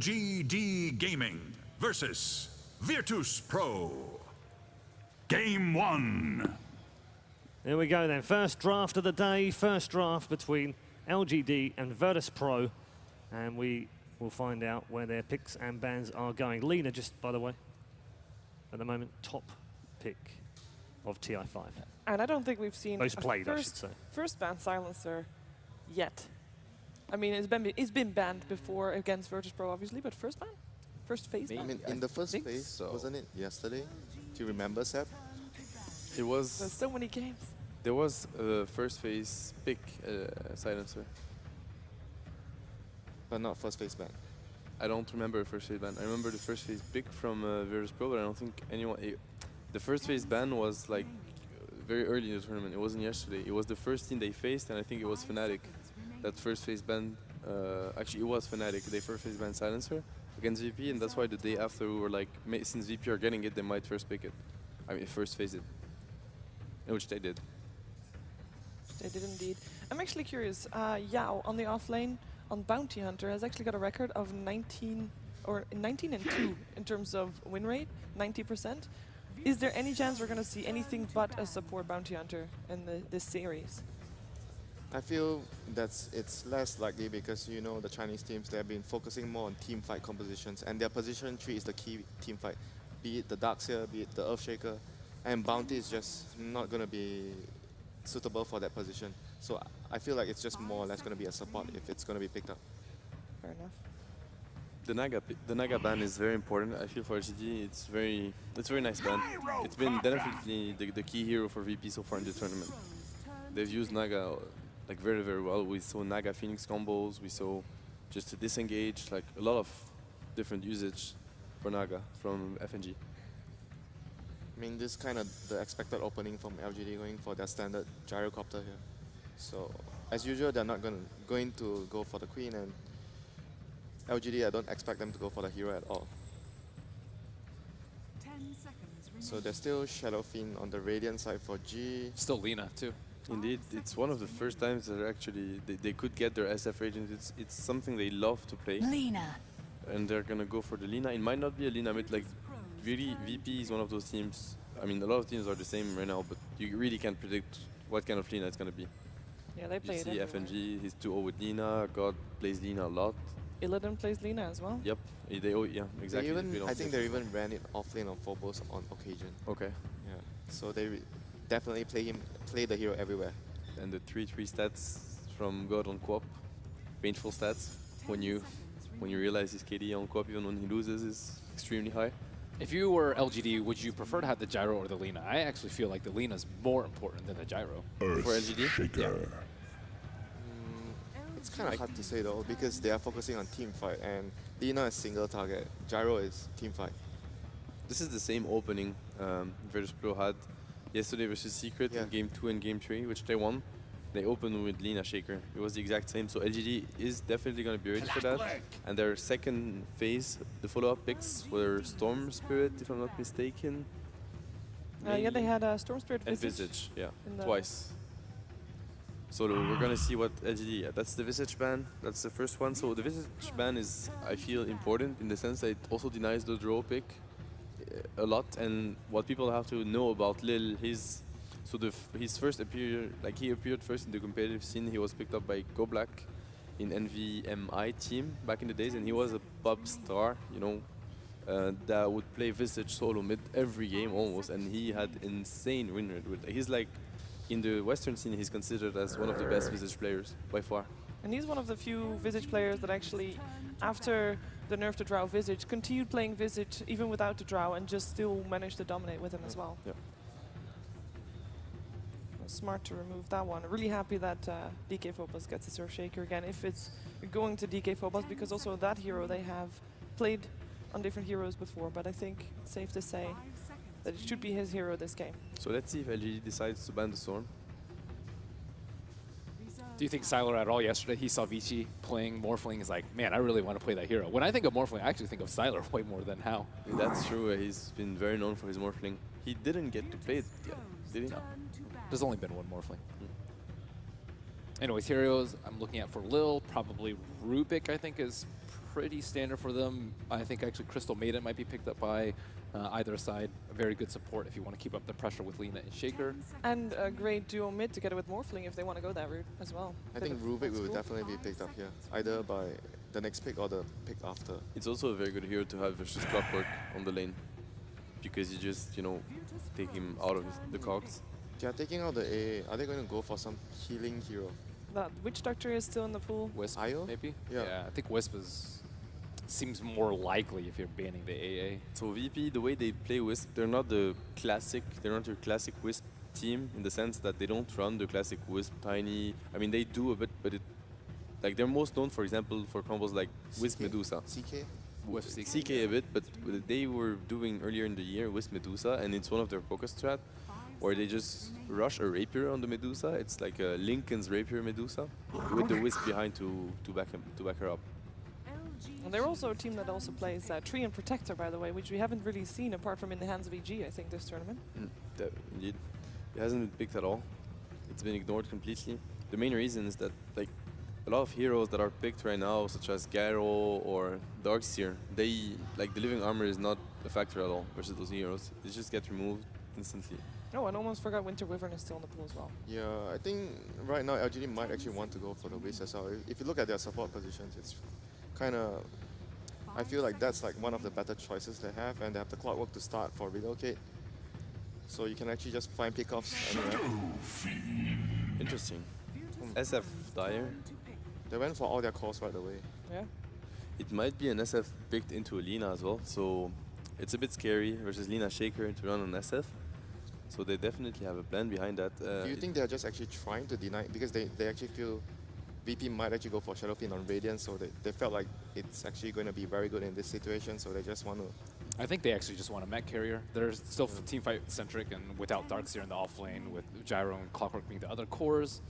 LGD Gaming versus Virtus Pro. Game 1. There we go then. First draft of the day. First draft between LGD and Virtus Pro. And we will find out where their picks and bans are going. Lena, just by the way, at the moment, top pick of TI5. And I don't think we've seen Most played, I should say. First ban silencer yet. I mean, it's been banned before against Virtus Pro, obviously, but first ban? First phase ban? I mean, in the first phase, wasn't it yesterday? Do you remember, Seb? It was. There's so many games. There was a first phase pick silencer. But not first phase ban. I don't remember a first phase ban. I remember the first phase pick from Virtus Pro, but I don't think anyone. The first phase ban was like very early in the tournament. It wasn't yesterday. It was the first team they faced, and I think it was Fnatic. That first phase ban. Actually, it was Fnatic. They first phase ban silencer against VP, and that's why the day after we were like, since VP are getting it, they might first pick it. I mean, first phase it. Which they did. They did indeed. I'm actually curious. Yao on the off lane on Bounty Hunter has actually got a record of 19 and 2 in terms of win rate, 90%. Is there any chance we're going to see anything but a support Bounty Hunter in this series? I feel it's less likely because, you know, the Chinese teams, they've been focusing more on team fight compositions, and their position 3 is the key team fight. Be it the Darkseer, be it the Earthshaker, and Bounty is just not going to be suitable for that position. So I feel like it's just more or less going to be a support if it's going to be picked up. Fair enough. The Naga ban is very important. I feel for LGD, it's very nice ban. It's been definitely the key hero for VP so far in the tournament. They've used Naga like very, very well. We saw Naga Phoenix combos. We saw just a disengage, like a lot of different usage for Naga from FNG. I mean, this kind of the expected opening from LGD going for their standard gyrocopter here. So as usual, they're not going to go for the queen, and LGD, I don't expect them to go for the hero at all. So there's still Shadow Fiend on the Radiant side for G. Still Lena too. Indeed, it's one of the first times that actually they could get their SF Radiant. It's something they love to play. Lena. And they're gonna go for the Lina. It might not be a Lina mid, like really VP is one of those teams. I mean, a lot of teams are the same right now, but you really can't predict what kind of Lina it's gonna be. Yeah, they play you it see everywhere. FNG, he's 2-0 with Lina, God plays Lina a lot. Illidan plays Lena as well. Yep, yeah, exactly. I think they even ran it offlane on Phobos on occasion. Okay. Yeah, so they definitely play the hero everywhere. And the 3-3 stats from God on co-op, painful stats when you realize his KD on co-op even when he loses is extremely high. If you were LGD, would you prefer to have the gyro or the Lina? I actually feel like the Lina is more important than the gyro. For LGD? Yeah. It's kind of hard to say though, because they are focusing on team fight, and Lina is single target, gyro is team fight. This is the same opening Virtus Pro had yesterday versus Secret in Game 2 and Game 3, which they won. They opened with Lina Shaker. It was the exact same. So LGD is definitely going to be ready for that. And their second phase, the follow-up picks were Storm Spirit, if I'm not mistaken. Yeah, they had a Storm Spirit and Visage. Yeah, twice. So we're going to see what LGD... that's the Visage ban. That's the first one. So the Visage ban is, I feel, important in the sense that it also denies the draw pick a lot. And what people have to know about Lil, his first he appeared first in the competitive scene. He was picked up by Go Black in NVMI team back in the days, and he was a pop star, you know, that would play Visage solo mid every game almost, and he had insane win rate. He's like, in the Western scene, he's considered as one of the best Visage players by far. And he's one of the few Visage players that actually, after the nerf to Drow Visage, continued playing Visage even without the Drow and just still managed to dominate with him as well. Yeah. Smart to remove that one. Really happy that DK Phobos gets his Earthshaker again, if it's going to DK Phobos, because also that hero they have played on different heroes before, but I think it's safe to say that it should be his hero this game. So let's see if LGD decides to ban the Storm. Do you think Sylar at all yesterday, he saw Vici playing Morphling, he's like, man, I really want to play that hero. When I think of Morphling, I actually think of Sylar way more than How. That's true. He's been very known for his Morphling. He didn't get to play it yet, did he? No. There's only been one Morphling. Anyways, heroes I'm looking at for Lil, probably Rubik, I think, is pretty standard for them. I think actually TheNewMeta might be picked up by either side. A very good support if you want to keep up the pressure with Lina and Shaker. And a great duo mid together with Morphling if they want to go that route as well. I Bit think of Rubik old will school. definitely be picked up here, either by the next pick or the pick after. It's also a very good hero to have versus Clockwork on the lane, because you just, you know, take him out of the cogs. They are taking out the AA. Are they going to go for some healing hero? That Witch Doctor is still in the pool. Wisp, Io? maybe? Yeah. I think Wisp seems more likely if you're banning the AA. So VP, the way they play Wisp, they're not your classic Wisp team in the sense that they don't run the classic Wisp tiny. I mean, they do a bit, but like they're most known, for example, for combos like Wisp CK? Medusa. CK? Wisp CK a bit, but they were doing earlier in the year Wisp Medusa, and it's one of their focus strat, where they just rush a Rapier on the Medusa. It's like a Lincoln's Rapier Medusa with the Wisp behind to back her up. And they're also a team that also plays Tree and Protector, by the way, which we haven't really seen apart from in the hands of EG, I think, this tournament. Indeed, it hasn't been picked at all. It's been ignored completely. The main reason is that like a lot of heroes that are picked right now, such as Gyro or Darkseer, they like the living armor is not a factor at all versus those heroes. They just get removed instantly. Oh, and almost forgot Winter Wyvern is still in the pool as well. Yeah, I think right now LGD might actually want to go for the Wisp as well. If you look at their support positions, it's kind of... I feel like that's like one of the better choices they have, and they have the Clockwork to start for Relocate. So you can actually just find pickoffs anywhere. Interesting. SF Dire. They went for all their calls right away. Yeah. It might be an SF picked into a Lina as well, so it's a bit scary versus Lina Shaker to run on SF. So they definitely have a plan behind that. Do you think they're just actually trying to deny, because they actually feel VP might actually go for Shadowfiend on Radiant, so they felt like it's actually going to be very good in this situation, so they just want to... I think they actually just want a mech carrier. They're still teamfight centric, and without Darkseer in the off lane, with Gyro and Clockwork being the other cores,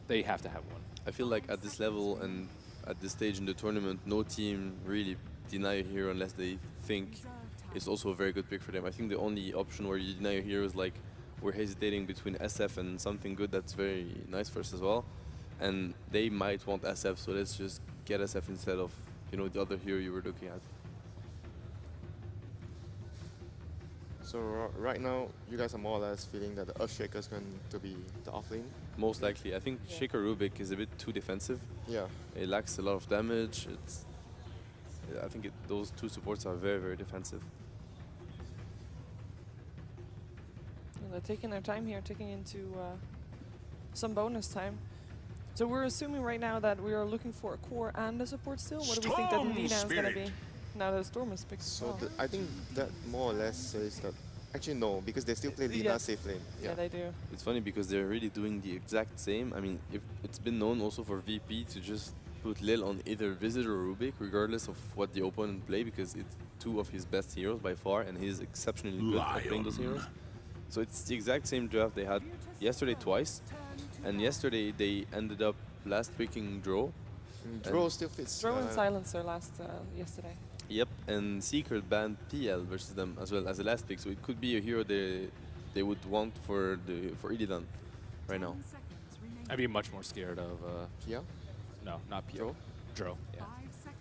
they have to have one. I feel like at this level and at this stage in the tournament, no team really deny a hero unless they think it's also a very good pick for them. I think the only option where you deny a hero is like we're hesitating between SF and something good that's very nice for us as well. And they might want SF, so let's just get SF instead of, you know, the other hero you were looking at. So right now, you guys are more or less feeling that the Earthshaker is going to be the offlane? Most likely. I think Shaker Rubik is a bit too defensive. Yeah. It lacks a lot of damage. I think those two supports are very, very defensive. And they're taking their time here, taking into some bonus time. So we're assuming right now that we are looking for a core and a support still. What do we think that Storm Lina is going to Spirit. be? Now that Storm is picked. So I think that more or less says that... Actually, no, because they still play Lina Yeah. safe lane. Yeah, they do. It's funny because they're really doing the exact same. I mean, if it's been known also for VP to just put Lil on either Visit or Rubik, regardless of what the opponent play, because it's two of his best heroes by far, and he's exceptionally good at playing those heroes. So it's the exact same draft they had yesterday twice, and yesterday they ended up last picking Dro. Dro still fits. Throw in Silencer yesterday. Yep, and Secret banned PL versus them as well as the last pick, so it could be a hero they would want for Illidan right now. I'd be much more scared of... Yeah, no, not Pio. Dro, yeah.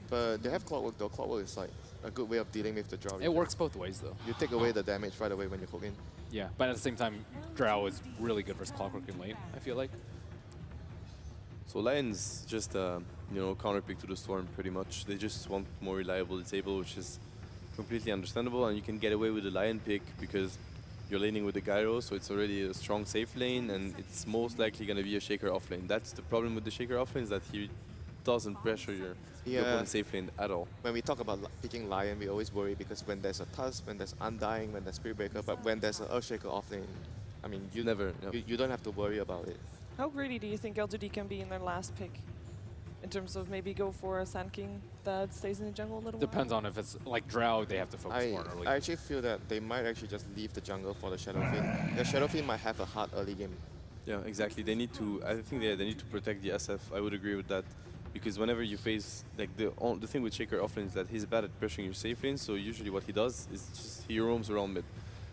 but they have Clockwork though. Clockwork is like a good way of dealing with the Drow. It works both ways, though. You take away the damage right away when you hook in. Yeah, but at the same time, Drow is really good versus Clockwork in lane, I feel like. So Lion's just you know, counter pick to the Storm pretty much. They just want more reliable disable, which is completely understandable, and you can get away with the Lion pick because you're laning with the Gyro, so it's already a strong safe lane, and it's most likely going to be a Shaker off lane. That's the problem with the Shaker off lane, is that he doesn't pressure your opponent's safe lane at all. When we talk about picking Lion, we always worry because when there's a Tusk, when there's Undying, when there's Spirit Breaker, but when there's an Earthshaker offlane, I mean, you you don't have to worry about it. How greedy do you think LGD can be in their last pick? In terms of maybe go for a Sand King that stays in the jungle a little Depends on if it's like Drow, they have to focus more early. I actually feel that they might actually just leave the jungle for the Shadowfiend. The Shadowfiend might have a hard early game. Yeah, exactly. They need to. I think they need to protect the SF. I would agree with that, because whenever you face like the thing with Shaker offlane is that he's bad at pressuring your safe lane. So usually what he does is just he roams around mid.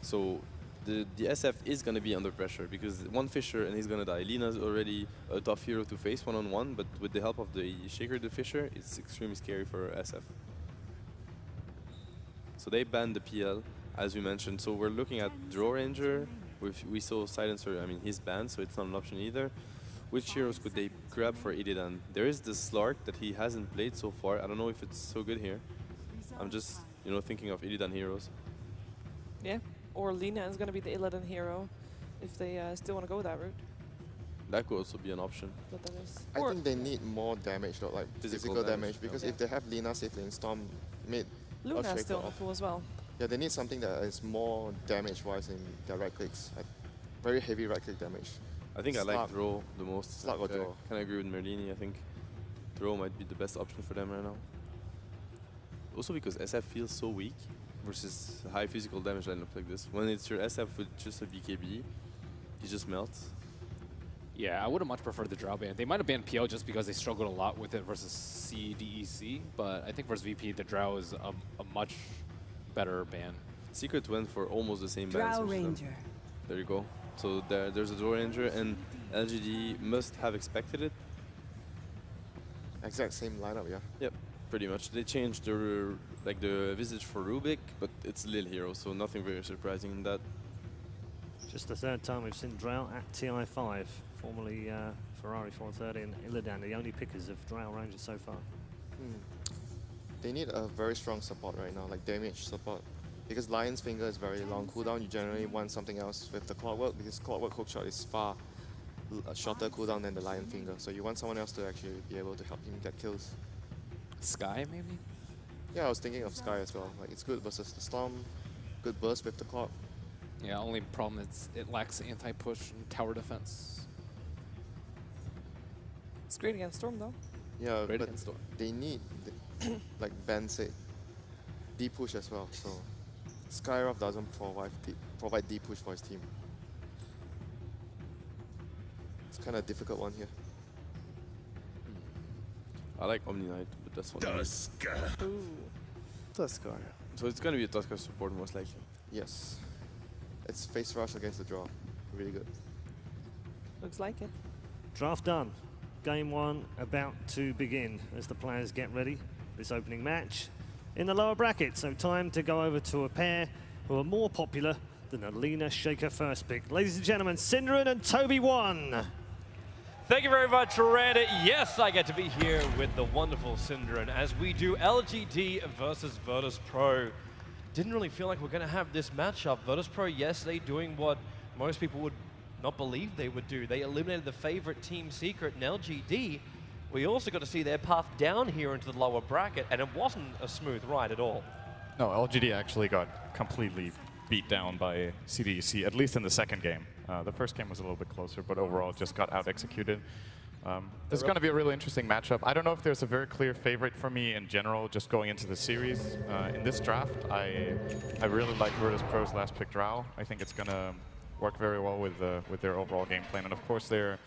So the SF is going to be under pressure because one Fisher and he's going to die. Lina's already a tough hero to face one-on-one, but with the help of the Shaker the Fisher, it's extremely scary for SF. So they banned the PL, as we mentioned. So we're looking at Draw Ranger. We saw Silencer, I mean, he's banned, so it's not an option either. Which heroes could they grab for Illidan? There is the Slark that he hasn't played so far. I don't know if it's so good here. I'm just, you know, thinking of Illidan heroes. Yeah. Or Lina is going to be the Illidan hero if they still want to go that route. That could also be an option. But that is. I think they need more damage, though, like physical damage, because if they have Lina safely in Storm mid, Luna is Earthshaker still in the off. pool as well. Yeah, they need something that is more damage-wise in their right clicks. Like very heavy right click damage. I think I like Slug. Draw the most. Slug or Draw. Can I agree with Merlini? I think Draw might be the best option for them right now. Also because SF feels so weak versus high physical damage lineup like this. When it's your SF with just a BKB, you just melt. Yeah, I would have much preferred the Drow ban. They might have banned PL just because they struggled a lot with it versus CDEC, but I think versus VP, the Drow is a much better ban. Secret went for almost the same ban. Drow Ranger. There you go. So there's a Draw Ranger, and LGD must have expected it. Exact same lineup, yeah. Yep, pretty much. They changed the the visage for Rubik, but it's Lil Hero, so nothing very surprising in that. Just the third time we've seen Drow at TI5, formerly Ferrari 430 and Illidan, the only pickers of Drow Rangers so far. They need a very strong support right now, like damage support. Because Lion's Finger is very long cooldown, you generally want something else with the Clockwork, because Clockwork hookshot is far shorter cooldown than the Lion Finger. So you want someone else to actually be able to help him get kills. Sky, maybe? Yeah, I was thinking of Sky as well. Like it's good versus the Storm, good burst with the Clock. Yeah, only problem is it lacks anti-push and tower defense. It's great against Storm though. Yeah, Great but against Storm. they need, like Ben said, D-push as well. So Skyroth doesn't provide D-push for his team. It's kind of a difficult one here. I like Omni Knight, but that's what Tusker. Ooh. Tusker. So it's gonna be a Tusker support most likely. Yes. It's face rush against the draw. Really good. Looks like it. Draft done. Game one about to begin as the players get ready for this opening match in the lower bracket. So time to go over to a pair who are more popular than the Lina Shaker first pick. Ladies and gentlemen, Synderen and Toby1. Thank you very much, Randa. Yes, I get to be here with the wonderful Synderen as we do LGD versus Virtus Pro. Didn't really feel like we're going to have this matchup. Virtus Pro yesterday doing what most people would not believe they would do. They eliminated the favorite team Secret in LGD. We also got to see their path down here into the lower bracket, and it wasn't a smooth ride at all. No, LGD actually got completely beat down by CDEC, at least in the second game. The first game was a little bit closer, but overall just got out-executed. This is going to be a really interesting matchup. I don't know if there's a very clear favorite for me in general, just going into the series. In this draft, I really like Virtus Pro's last pick Drow. I think it's going to work very well with their overall game plan. And of course, they're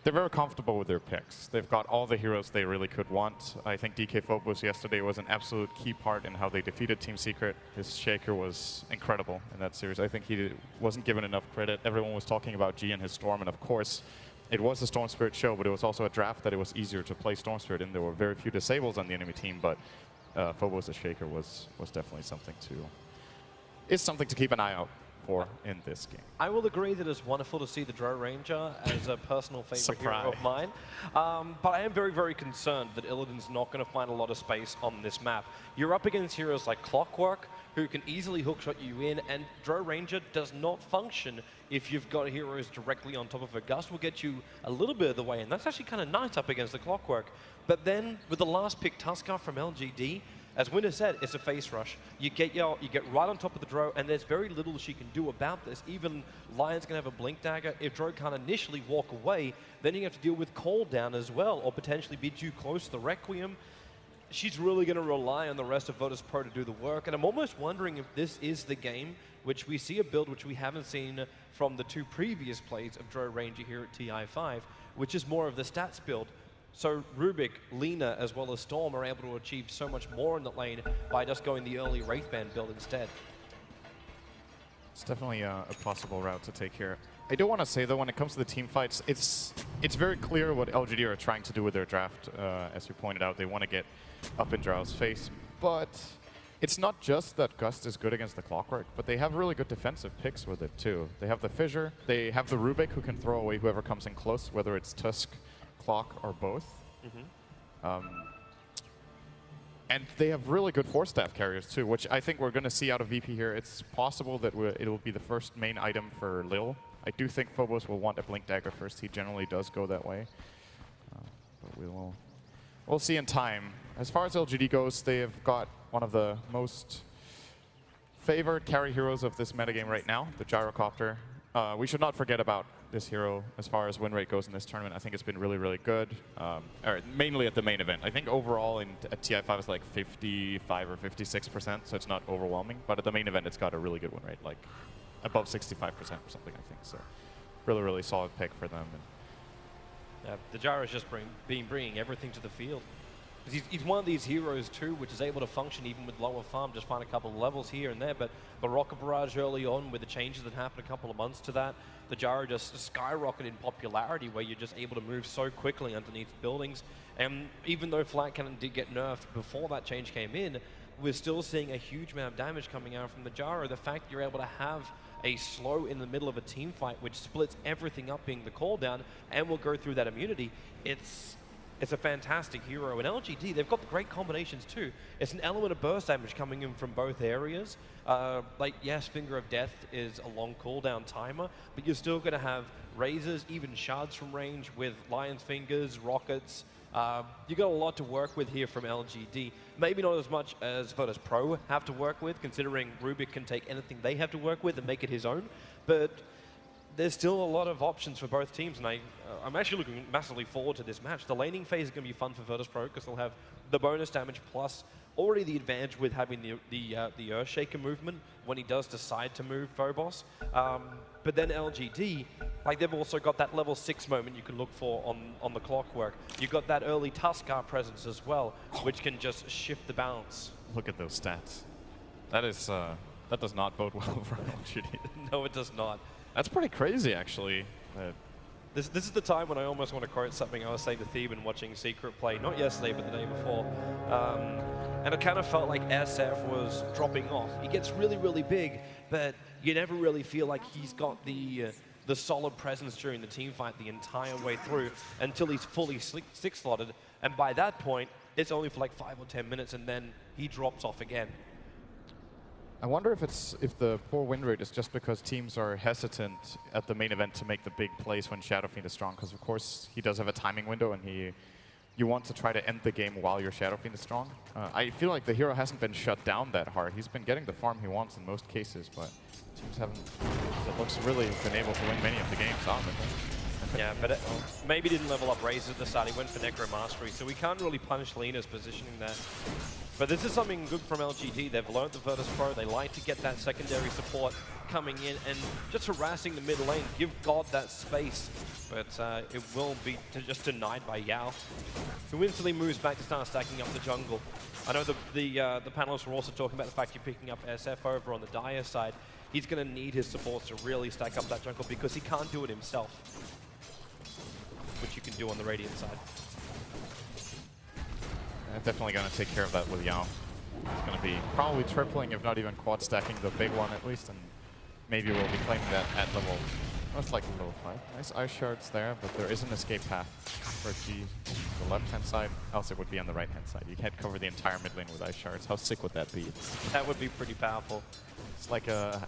very comfortable with their picks. They've got all the heroes they really could want. I think DK Phobos yesterday was an absolute key part in how they defeated Team Secret. His Shaker was incredible in that series. I think he wasn't given enough credit. Everyone was talking about G and his Storm, and of course, it was a Storm Spirit show, but it was also a draft that it was easier to play Storm Spirit in. There were very few disables on the enemy team, but Phobos as Shaker was definitely something to keep an eye out for in this game. I will agree that it's wonderful to see the Drow Ranger as a personal favorite hero of mine. But I am very, very concerned that Illidan's not going to find a lot of space on this map. You're up against heroes like Clockwork, who can easily hookshot you in, and Drow Ranger does not function if you've got heroes directly on top of a Gust. Will get you a little bit of the way, and that's actually kind of nice up against the Clockwork. But then, with the last pick, Tusker from LGD, as Winter said, it's a face rush. You get right on top of the Drow, and there's very little she can do about this. Even Lion's going to have a Blink Dagger. If Drow can't initially walk away, then you have to deal with Call Down as well, or potentially be too close to the Requiem. She's really going to rely on the rest of Virtus Pro to do the work, and I'm almost wondering if this is the game which we see a build which we haven't seen from the two previous plays of Drow Ranger here at TI5, which is more of the stats build. So Rubik, Lina, as well as Storm are able to achieve so much more in the lane by just going the early Wraithband build instead. It's definitely a possible route to take here. I do want to say, though, when it comes to the team fights, it's very clear what LGD are trying to do with their draft. As you pointed out, they want to get up in Drow's face. But it's not just that Gust is good against the Clockwork, but they have really good defensive picks with it, too. They have the Fissure, they have the Rubik, who can throw away whoever comes in close, whether it's Tusk, Clock, or both. And they have really good Force Staff carriers, too, which I think we're going to see out of VP here. It's possible that it will be the first main item for Lil. I do think Phobos will want a Blink Dagger first. He generally does go that way. But we'll see in time. As far as LGD goes, they have got one of the most favored carry heroes of this metagame right now, the Gyrocopter. We should not forget about this hero as far as win rate goes in this tournament. I think it's been really, really good. Mainly at the main event. I think overall at TI5 it's like 55 or 56%, so it's not overwhelming. But at the main event, it's got a really good win rate, like above 65% or something, I think. So really, really solid pick for them. Yeah, the Gyro's just bringing everything to the field. He's one of these heroes too, which is able to function even with lower farm, just find a couple of levels here and there. But the Rocket Barrage early on, with the changes that happened a couple of months to that, the Gyro just skyrocketed in popularity, where you're just able to move so quickly underneath buildings. And even though Flat Cannon did get nerfed before that change came in, we're still seeing a huge amount of damage coming out from the Gyro. The fact you're able to have a slow in the middle of a team fight, which splits everything up, being the call down, and will go through that immunity, it's a fantastic hero. And LGD, they've got the great combinations too. It's an element of burst damage coming in from both areas. Like, yes, Finger of Death is a long cooldown timer, but you're still going to have razors, even shards from range with Lion's Fingers, rockets. You got a lot to work with here from LGD. Maybe not as much as Virtus Pro have to work with, considering Rubik can take anything they have to work with and make it his own. But there's still a lot of options for both teams, and I'm actually looking massively forward to this match. The laning phase is going to be fun for Virtus Pro because they'll have the bonus damage plus already the advantage with having the Earthshaker movement when he does decide to move Phobos. But then LGD, like, they've also got that level 6 moment you can look for on the Clockwork. You've got that early Tuskar presence as well, which can just shift the balance. Look at those stats. That does not bode well for LGD. No, it does not. That's pretty crazy, actually. This is the time when I almost want to quote something I was saying to Theben watching Secret play, not yesterday, but the day before. And it kind of felt like SF was dropping off. He gets really, really big, but you never really feel like he's got the solid presence during the team fight the entire way through until he's fully six-slotted. And by that point, it's only for like 5 or 10 minutes, and then he drops off again. I wonder if the poor win rate is just because teams are hesitant at the main event to make the big plays when Shadow Fiend is strong, because of course he does have a timing window, and you want to try to end the game while your Shadow Fiend is strong. I feel like the hero hasn't been shut down that hard. He's been getting the farm he wants in most cases, but teams haven't, it looks, really been able to win many of the games on it. Yeah, but maybe didn't level up Razor at the start. He went for Necro Mastery, so we can't really punish Lina's positioning there. But this is something good from LGD. They've learned the Virtus Pro. They like to get that secondary support coming in and just harassing the mid lane. Give God that space. But it will be just denied by Yao, who instantly moves back to start stacking up the jungle. I know the panelists were also talking about the fact you're picking up SF over on the Dire side. He's going to need his supports to really stack up that jungle because he can't do it himself, which you can do on the Radiant side. Definitely going to take care of that with Yao. He's going to be probably tripling, if not even quad stacking the big one at least, and maybe we'll be claiming that at level, most likely level 5. Nice ice shards there, but there is an escape path for G on the left-hand side, else it would be on the right-hand side. You can't cover the entire mid lane with ice shards. How sick would that be? That would be pretty powerful. It's like a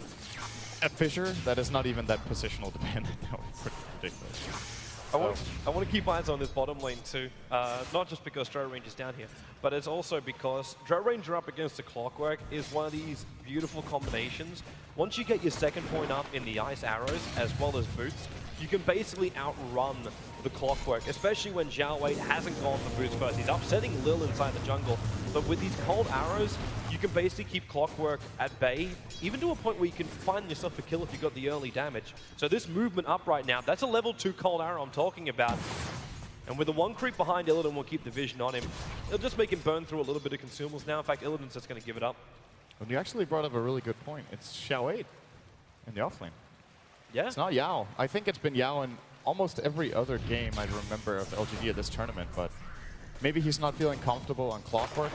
fissure that is not even that positional dependent. That would be pretty ridiculous. I want to keep eyes on this bottom lane too, not just because Drow Ranger is down here, but it's also because Drow Ranger up against the Clockwork is one of these beautiful combinations. Once you get your second point up in the ice arrows as well as boots, you can basically outrun the Clockwork, especially when Zhao Wei hasn't gone for boots first. He's upsetting Lil inside the jungle, but with these cold arrows, you can basically keep Clockwork at bay, even to a point where you can find yourself a kill if you got the early damage. So this movement up right now, that's a level 2 cold arrow I'm talking about. And with the one creep behind, Illidan will keep the vision on him. It'll just make him burn through a little bit of consumables now. In fact, Illidan's just going to give it up. Well, you actually brought up a really good point. It's Xiao 8. in the offlane. Yeah. It's not Yao. I think it's been Yao in almost every other game I remember of LGD at this tournament, but maybe he's not feeling comfortable on Clockwork,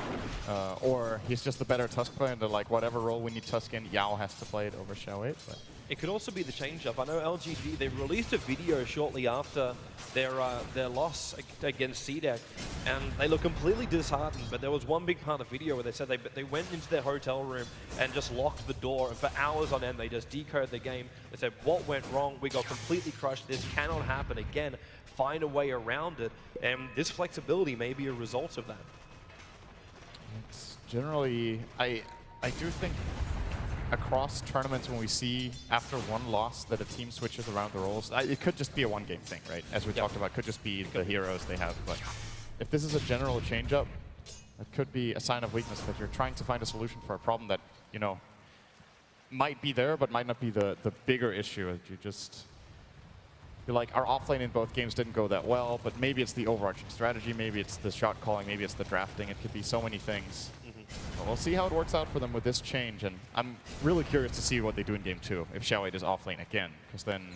or he's just the better Tusk player, and like whatever role we need Tusk in, Yao has to play it over Xiao 8. But it could also be the change-up. I know LGD, they released a video shortly after their loss against CDEC, and they look completely disheartened, but there was one big part of the video where they said they went into their hotel room and just locked the door, and for hours on end they just decoded the game. They said, what went wrong? We got completely crushed. This cannot happen again. Find a way around it, and this flexibility may be a result of that. it's generally, I do think across tournaments when we see after one loss that a team switches around the roles, it could just be a one-game thing, right? As we talked about, could just be the heroes they have. But if this is a general change-up, it could be a sign of weakness that you're trying to find a solution for a problem that, you know, might be there but might not be the bigger issue. You're like, our offlane in both games didn't go that well, but maybe it's the overarching strategy, maybe it's the shot calling, maybe it's the drafting. It could be so many things. But we'll see how it works out for them with this change, and I'm really curious to see what they do in Game 2 if Xiao 8 is offlane again, because then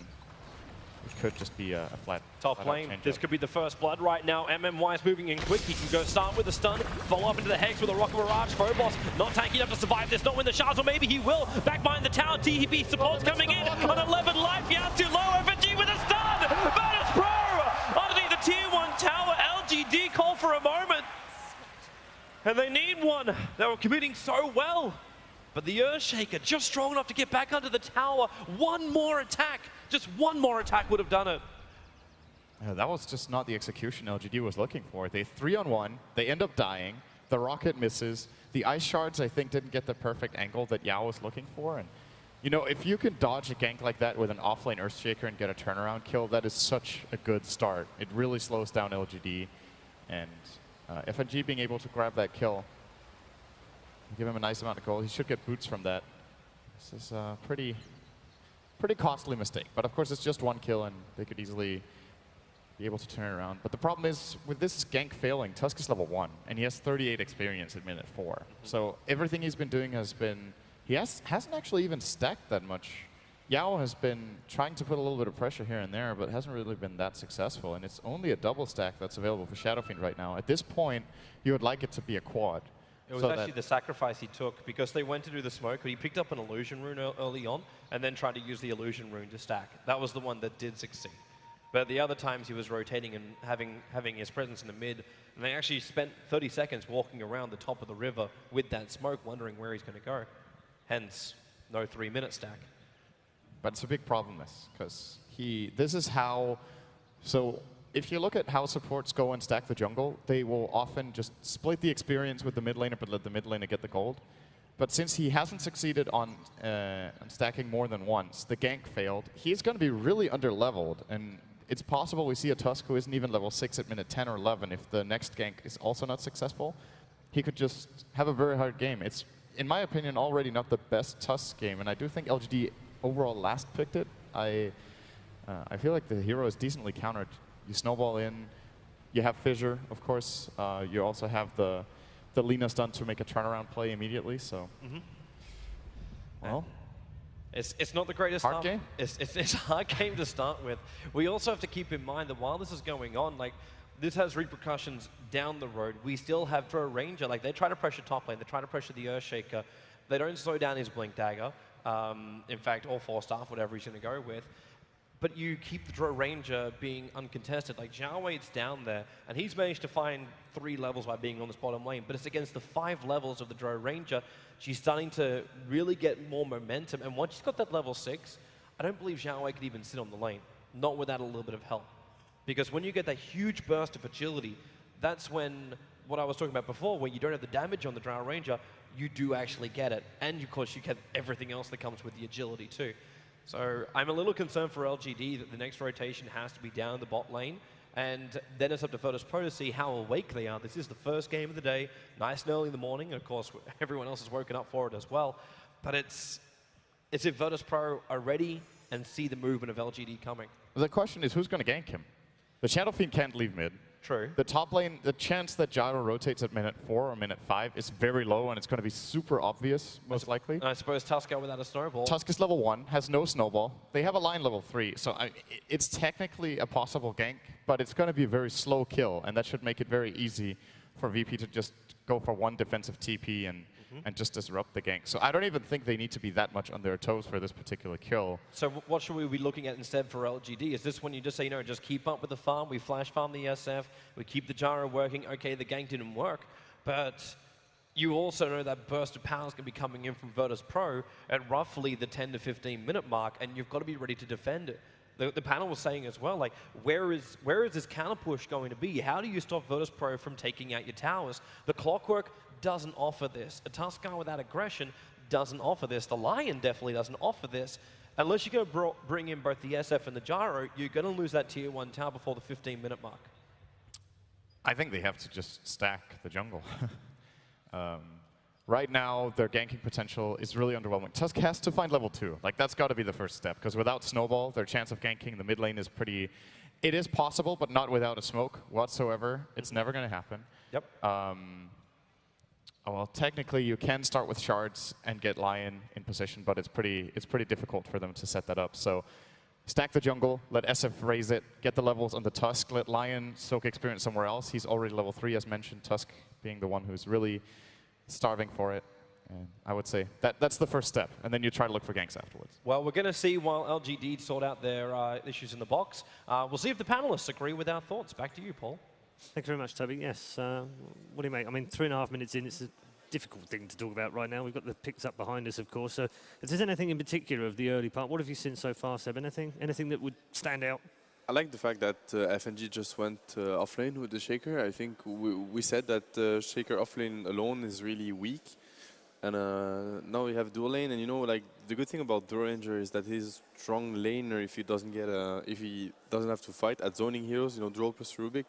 it could just be a flat Top lane, this could be the first blood right now. MMY is moving in quick. He can go start with the stun, follow up into the Hex with a Rocket Barrage. Phobos not tanky enough to survive this, not win the shards, or maybe he will. Back behind the tower, TP support's coming in on 11 life. Yaz too low, FNG with a stun! Virtus Pro! Underneath the tier 1 tower, LGD call for a moment. And they need one. They were committing so well. But the Earthshaker just strong enough to get back under the tower. One more attack, just one more attack would have done it. Yeah, that was just not the execution LGD was looking for. They 3-on-1, they end up dying, the rocket misses. The ice shards, I think, didn't get the perfect angle that Yao was looking for. And you know, if you can dodge a gank like that with an offlane Earthshaker and get a turnaround kill, that is such a good start. It really slows down LGD. And FNG being able to grab that kill, give him a nice amount of gold. He should get boots from that. This is a pretty costly mistake. But of course, it's just one kill, and they could easily be able to turn it around. But the problem is, with this gank failing, Tusk is level 1, and he has 38 experience at minute 4. So everything he's been doing has been, he hasn't actually even stacked that much. Yao has been trying to put a little bit of pressure here and there, but hasn't really been that successful. And it's only a double stack that's available for Shadow Fiend right now. At this point, you would like it to be a quad. It was actually the sacrifice he took, because they went to do the smoke, but he picked up an illusion rune early on and then tried to use the illusion rune to stack. That was the one that did succeed. But the other times he was rotating and having his presence in the mid, and they actually spent 30 seconds walking around the top of the river with that smoke, wondering where he's going to go. Hence, no 3-minute stack. But it's a big problem, because this is how, so if you look at how supports go and stack the jungle, they will often just split the experience with the mid laner, but let the mid laner get the gold. But since he hasn't succeeded on stacking more than once, the gank failed, he's going to be really under-leveled. And it's possible we see a Tusk who isn't even level 6 at minute 10 or 11. If the next gank is also not successful, he could just have a very hard game. It's, in my opinion, already not the best Tusk game, and I do think LGD overall last picked it. I feel like the hero is decently countered. You snowball in, you have Fissure, of course. You also have the Lina stun to make a turnaround play immediately. So, well, it's not the greatest hard game. It's a hard game to start with. We also have to keep in mind that while this is going on, like, this has repercussions down the road. We still have Drow Ranger. Like, they try to pressure top lane, they try to pressure the Earthshaker. They don't slow down his Blink Dagger. In fact, all 4 staff, whatever he's going to go with. But you keep the Drow Ranger being uncontested. Like, Xiao 8's down there, and he's managed to find 3 levels by being on this bottom lane, but it's against the 5 levels of the Drow Ranger. She's starting to really get more momentum, and once she's got that level 6, I don't believe Xiao 8 could even sit on the lane, not without a little bit of help. Because when you get that huge burst of agility, that's when, what I was talking about before, where you don't have the damage on the Drow Ranger, you do actually get it. And of course, you get everything else that comes with the agility too. So I'm a little concerned for LGD that the next rotation has to be down the bot lane. And then it's up to Virtus Pro to see how awake they are. This is the first game of the day, nice and early in the morning. And of course, everyone else has woken up for it as well. But it's if Virtus Pro are ready and see the movement of LGD coming. The question is, who's going to gank him? The Shadow Fiend can't leave mid. True. The top lane, the chance that Gyro rotates at minute 4 or minute 5 is very low, and it's going to be super obvious, most likely. I suppose Tusker without a snowball. Tusk is level 1, has no snowball. They have a line level 3, so it's technically a possible gank, but it's going to be a very slow kill, and that should make it very easy for VP to just go for one defensive TP and just disrupt the gank. So I don't even think they need to be that much on their toes for this particular kill. So what should we be looking at instead for LGD? Is this when you just say, just keep up with the farm, we flash farm the SF, we keep the gyro working, okay, the gank didn't work, but you also know that burst of power is going to be coming in from Virtus Pro at roughly the 10 to 15 minute mark, and you've got to be ready to defend it. The panel was saying as well, like, where is this counter push going to be? How do you stop Virtus Pro from taking out your towers? The Clockwork doesn't offer this. A Tusker without aggression doesn't offer this. The Lion definitely doesn't offer this. Unless you're going to bring in both the SF and the Gyro, you're going to lose that tier 1 tower before the 15-minute mark. I think they have to just stack the jungle. Right now, their ganking potential is really underwhelming. Tusk has to find level 2. Like, that's got to be the first step, because without Snowball, their chance of ganking the mid lane is pretty... It is possible, but not without a smoke whatsoever. It's never going to happen. Yep. Well, technically, you can start with shards and get Lion in position, but it's pretty difficult for them to set that up. So stack the jungle, let SF raise it, get the levels on the Tusk, let Lion soak experience somewhere else. He's already level 3, as mentioned, Tusk being the one who's really starving for it. And I would say that's the first step, and then you try to look for ganks afterwards. Well, we're going to see while LGD sort out their issues in the box. We'll see if the panelists agree with our thoughts. Back to you, Paul. Thank you very much, Toby. Yes, what do you make? I mean, 3.5 minutes in, it's a difficult thing to talk about right now. We've got the picks up behind us, of course. So if there's anything in particular of the early part, what have you seen so far, Seb? Anything that would stand out? I like the fact that FNG just went offlane with the Shaker. I think we said that Shaker offlane alone is really weak. And now we have dual lane, and like the good thing about Dual Ranger is that he's strong laner if he doesn't have to fight. At zoning heroes, Droll plus Rubik,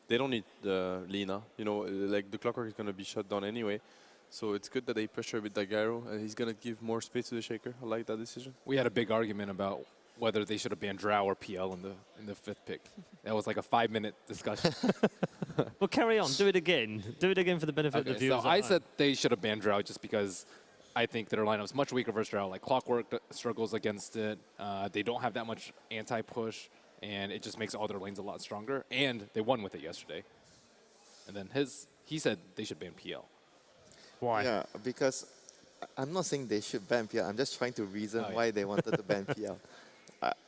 they don't need Lina. Like the Clockwork is gonna be shut down anyway. So it's good that they pressure with Gyro, and he's gonna give more space to the Shaker. I like that decision. We had a big argument about whether they should have banned Drow or PL in the 5th pick. That was like a 5-minute discussion. Well, carry on. Do it again. Do it again for the benefit of the viewers. So I said they should have banned Drow just because I think their lineup's much weaker versus Drow. Like Clockwork struggles against it. They don't have that much anti-push, and it just makes all their lanes a lot stronger. And they won with it yesterday. And then he said they should ban PL. Why? Yeah, because I'm not saying they should ban PL. I'm just trying to reason why they wanted to ban PL.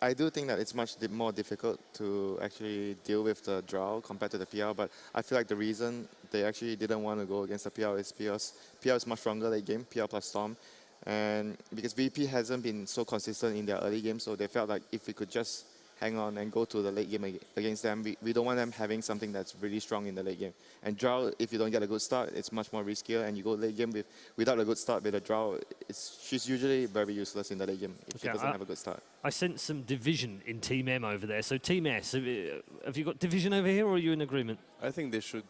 I do think that it's much more difficult to actually deal with the Drow compared to the PL, but I feel like the reason they actually didn't want to go against the PL is because PL is much stronger late game, PL plus Storm, and because VP hasn't been so consistent in their early game, so they felt like if we could just hang on and go to the late game against them, we don't want them having something that's really strong in the late game. And Drow, if you don't get a good start, it's much more riskier, and you go late game without a good start with a Drow, she's usually very useless in the late game if she doesn't have a good start. I sense some division in Team M over there. So Team S, have you got division over here, or are you in agreement? I think they should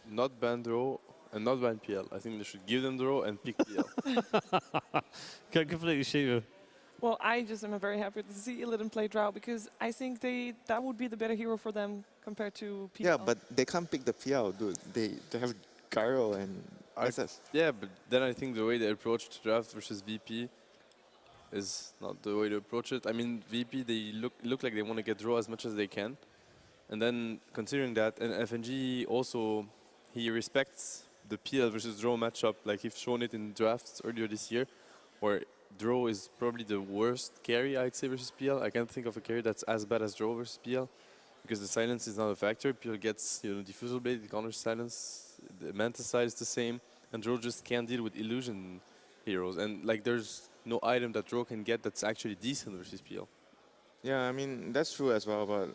not ban Drow and not ban PL. I think they should give them Drow and pick PL. Can't completely shoot you. Well, I just am very happy to see Illidan play Drow because I think that would be the better hero for them compared to PL. Yeah, but they can't pick the PL, dude. They have Gyro and SS. Yeah, but then I think the way they approached draft versus VP is not the way to approach it. I mean, VP, they look like they want to get Drow as much as they can. And then considering that, and FNG also, he respects the PL versus Drow matchup. Like he's shown it in drafts earlier this year, where Drow is probably the worst carry, I'd say, versus PL. I can't think of a carry that's as bad as Drow versus PL, because the silence is not a factor. PL gets Diffusal Blade, it counters silence. The Manta side is the same, and Drow just can't deal with illusion heroes. And like, there's no item that Drow can get that's actually decent versus PL. Yeah, I mean, that's true as well, but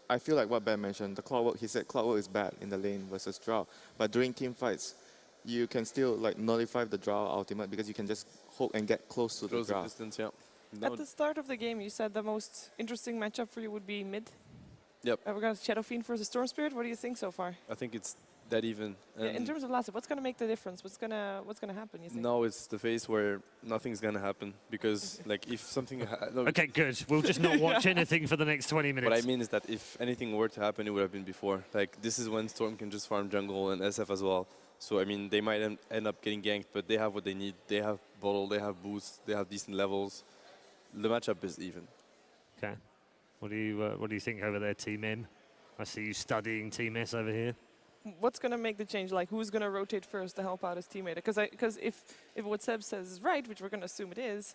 I feel like what Ben mentioned, the Clockwork, he said Clockwork is bad in the lane versus Drow. But during team fights, you can still like nullify the Drow ultimate because you can just hook and get close to the Drow. Distance, yeah. At the start of the game, you said the most interesting matchup for you would be mid. Yep. We got Shadow Fiend versus Storm Spirit. What do you think so far? I think it's that even. Yeah, in terms of last hit, what's going to make the difference? What's gonna happen, you think? No, it's the phase where nothing's gonna happen because like if something. No, Okay, good. We'll just not watch anything for the next 20 minutes. what I mean is that if anything were to happen, it would have been before. Like this is when Storm can just farm jungle and SF as well. So I mean, they might end up getting ganked, but they have what they need. They have bottle, they have boost, they have decent levels. The matchup is even. Okay. What do you think over there, Team M? I see you studying Team S over here. What's going to make the change? Like, who's going to rotate first to help out his teammate? Because if what Seb says is right, which we're going to assume it is,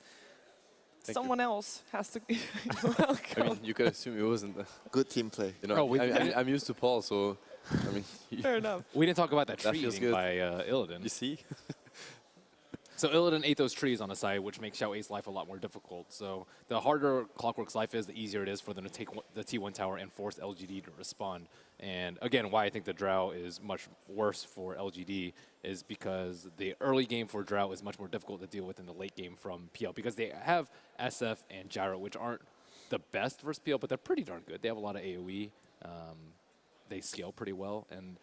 someone else has to. I mean, you could assume it wasn't. Good team play. You know, I'm used to Paul, so I mean. Fair enough. We didn't talk about that That tree feels eating good. by Illidan. You see? So Illidan ate those trees on the side, which makes Xiao8's life a lot more difficult. So the harder Clockwork's life is, the easier it is for them to take the T1 tower and force LGD to respond. And again, why I think the Drow is much worse for LGD is because the early game for Drow is much more difficult to deal with in the late game from PL, because they have SF and Gyro, which aren't the best versus PL, but they're pretty darn good. They have a lot of AoE. They scale pretty well. And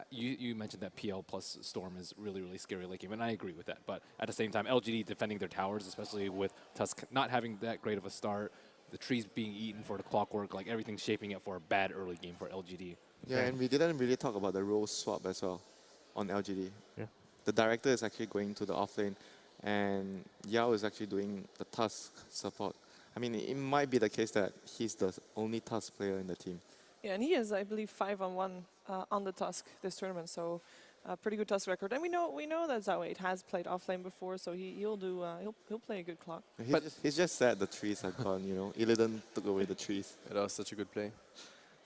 you mentioned that PL plus Storm is really, really scary late game, and I agree with that. But at the same time, LGD defending their towers, especially with Tusk not having that great of a start, the trees being eaten for the Clockwork, like everything's shaping up for a bad early game for LGD. Yeah, and we didn't really talk about the role swap as well on LGD. Yeah. The director is actually going to the offlane, and Yao is actually doing the Tusk support. I mean, it might be the case that he's the only Tusk player in the team. Yeah, and he is, I believe, 5-on-1 on the Tusk this tournament, so pretty good Tusk record. And we know that Xiao8 has played offlane before, so he'll play a good clock. He's just sad the trees are gone, you know. Illidan took away the trees. That was such a good play.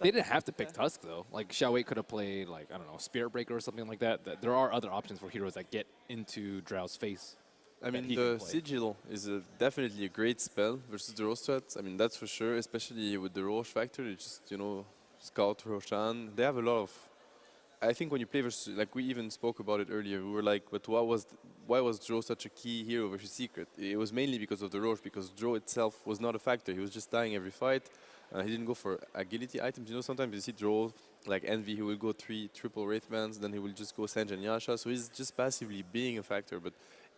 They didn't have to pick Tusk, though. Like, Xiao8 could have played, like, I don't know, Spirit Breaker or something like that. There are other options for heroes that get into Drow's face. I mean, the Sigil is definitely a great spell versus the Roche strats. I mean, that's for sure, especially with the Roche factor. It's just, you know, Scout, Roshan. They have a lot of... I think when you play versus... Like, we even spoke about it earlier. We were like, but why was Drow such a key hero versus Secret? It was mainly because of the Roche, because Drow itself was not a factor. He was just dying every fight. He didn't go for agility items. You know, sometimes you see Drow, like Envy, he will go 3 triple Wraith Bands, then he will just go Sange and Yasha. So he's just passively being a factor. But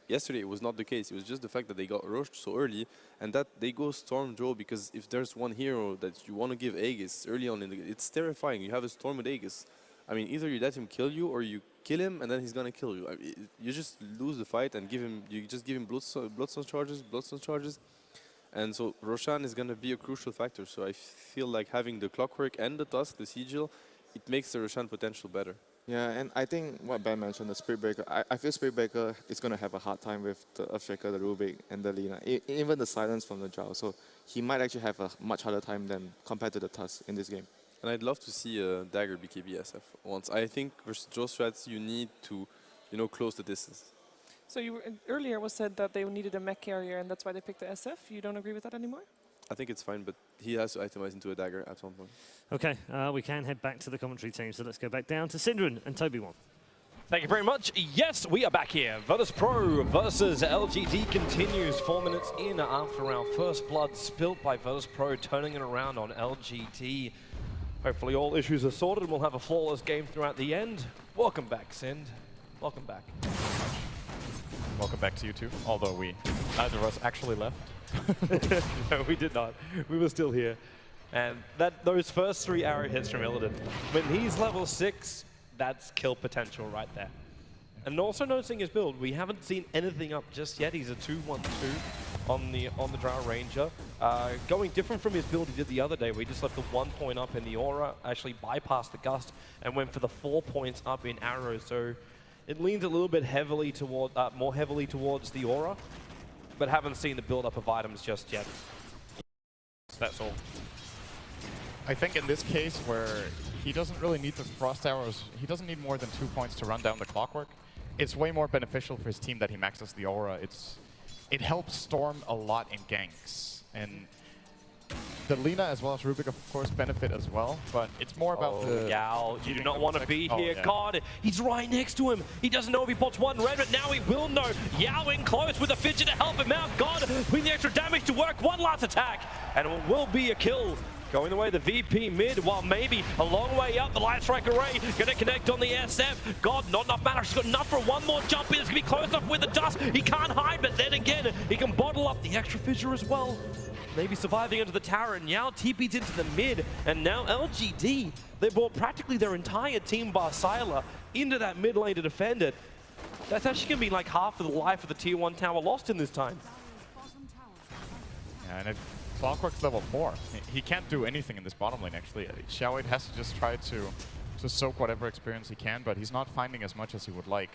yesterday it was not the case. It was just the fact that they got rushed so early, and that they go Storm Drow, because if there's one hero that you want to give Aegis early on, it's terrifying. You have a Storm with Aegis. I mean, either you let him kill you, or you kill him, and then he's gonna kill you. I mean, you just lose the fight and you just give him Bloodstone charges. And so Roshan is going to be a crucial factor. So I feel like having the Clockwork and the Tusk, the Sigil, it makes the Roshan potential better. Yeah, and I think what Ben mentioned, the Spirit Breaker, I feel Spirit Breaker is going to have a hard time with the Earthshaker, the Rubik, and the Lina. Even the silence from the Drow. So he might actually have a much harder time than compared to the Tusk in this game. And I'd love to see a Dagger BKB SF once. I think versus Joe strats, you need to, you know, close the distance. So earlier was said that they needed a mech carrier, and that's why they picked the SF. You don't agree with that anymore? I think it's fine, but he has to itemize into a Dagger at some point. Okay, we can head back to the commentary team, so let's go back down to Synderen and Toby1. Thank you very much. Yes, we are back here. Virtus Pro versus LGD continues 4 minutes in after our first blood spilt by Virtus Pro, turning it around on LGD. Hopefully all issues are sorted and we'll have a flawless game throughout the end. Welcome back, Sind. Welcome back. Welcome back to you too, although neither of us actually left. No, we did not. We were still here. And those first 3 arrow hits from Illidan, when he's level 6, that's kill potential right there. And also noticing his build, we haven't seen anything up just yet. He's a 2-1-2 on the Drow Ranger. Going different from his build he did the other day, where he just left the 1 point up in the aura, actually bypassed the gust, and went for the 4 points up in arrows. So it leans a little bit heavily toward, more heavily towards the aura, but haven't seen the build-up of items just yet. That's all. I think in this case where he doesn't really need the Frost Arrows, he doesn't need more than 2 points to run down the Clockwork. It's way more beneficial for his team that he maxes the aura. It helps Storm a lot in ganks. And the Lina as well as Rubik, of course, benefit as well, but it's more about the... Yao, you do not want to be here. Yeah. God, he's right next to him. He doesn't know if he puts 1 red, but now he will know. Yao in close with a fidget to help him out. God, putting the extra damage to work. 1 last attack, and it will be a kill. Going the way of the VP mid, while maybe a long way up. The Light Strike Array going to connect on the SF. God, not enough mana. She's got enough for one more jump in. It's going to be close enough with the dust. He can't hide, but then again, he can bottle up the extra fissure as well. Maybe surviving into the tower, and now TP's into the mid, and now LGD, they brought practically their entire team bar Sylar into that mid lane to defend it. That's actually going to be like half of the life of the tier 1 tower lost in this time. Yeah, and Clockwork's level 4. He can't do anything in this bottom lane, actually. Xiaowei has to just try to soak whatever experience he can, but he's not finding as much as he would like.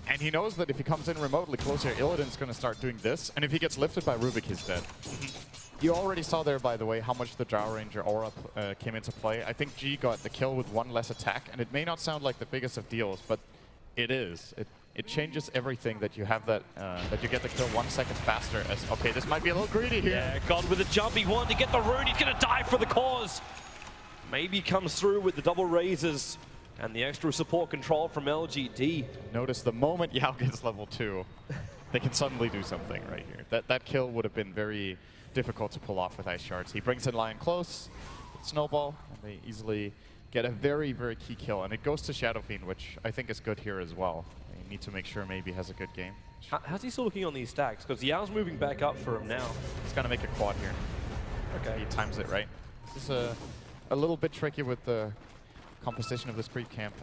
And he knows that if he comes in remotely close here, Illidan's going to start doing this, and if he gets lifted by Rubik, he's dead. You already saw there, by the way, how much the Drow Ranger aura came into play. I think G got the kill with one less attack, and it may not sound like the biggest of deals, but it is. It changes everything that you have that you get the kill 1 second faster. As okay, this might be a little greedy here. Yeah, God with a jump, he wanted to get the rune. He's gonna die for the cause. Maybe comes through with the double raises and the extra support control from LGD. Notice the moment Yao gets level 2, they can suddenly do something right here. That kill would have been very difficult to pull off with Ice Shards. He brings in Lion close, Snowball, and they easily get a very, very key kill. And it goes to Shadow Fiend, which I think is good here as well. They need to make sure maybe has a good game. How's he still looking on these stacks? Because Yao's moving back up for him now. He's going to make a quad here. Okay. He times it right. This is a little bit tricky with the composition of this creep camp.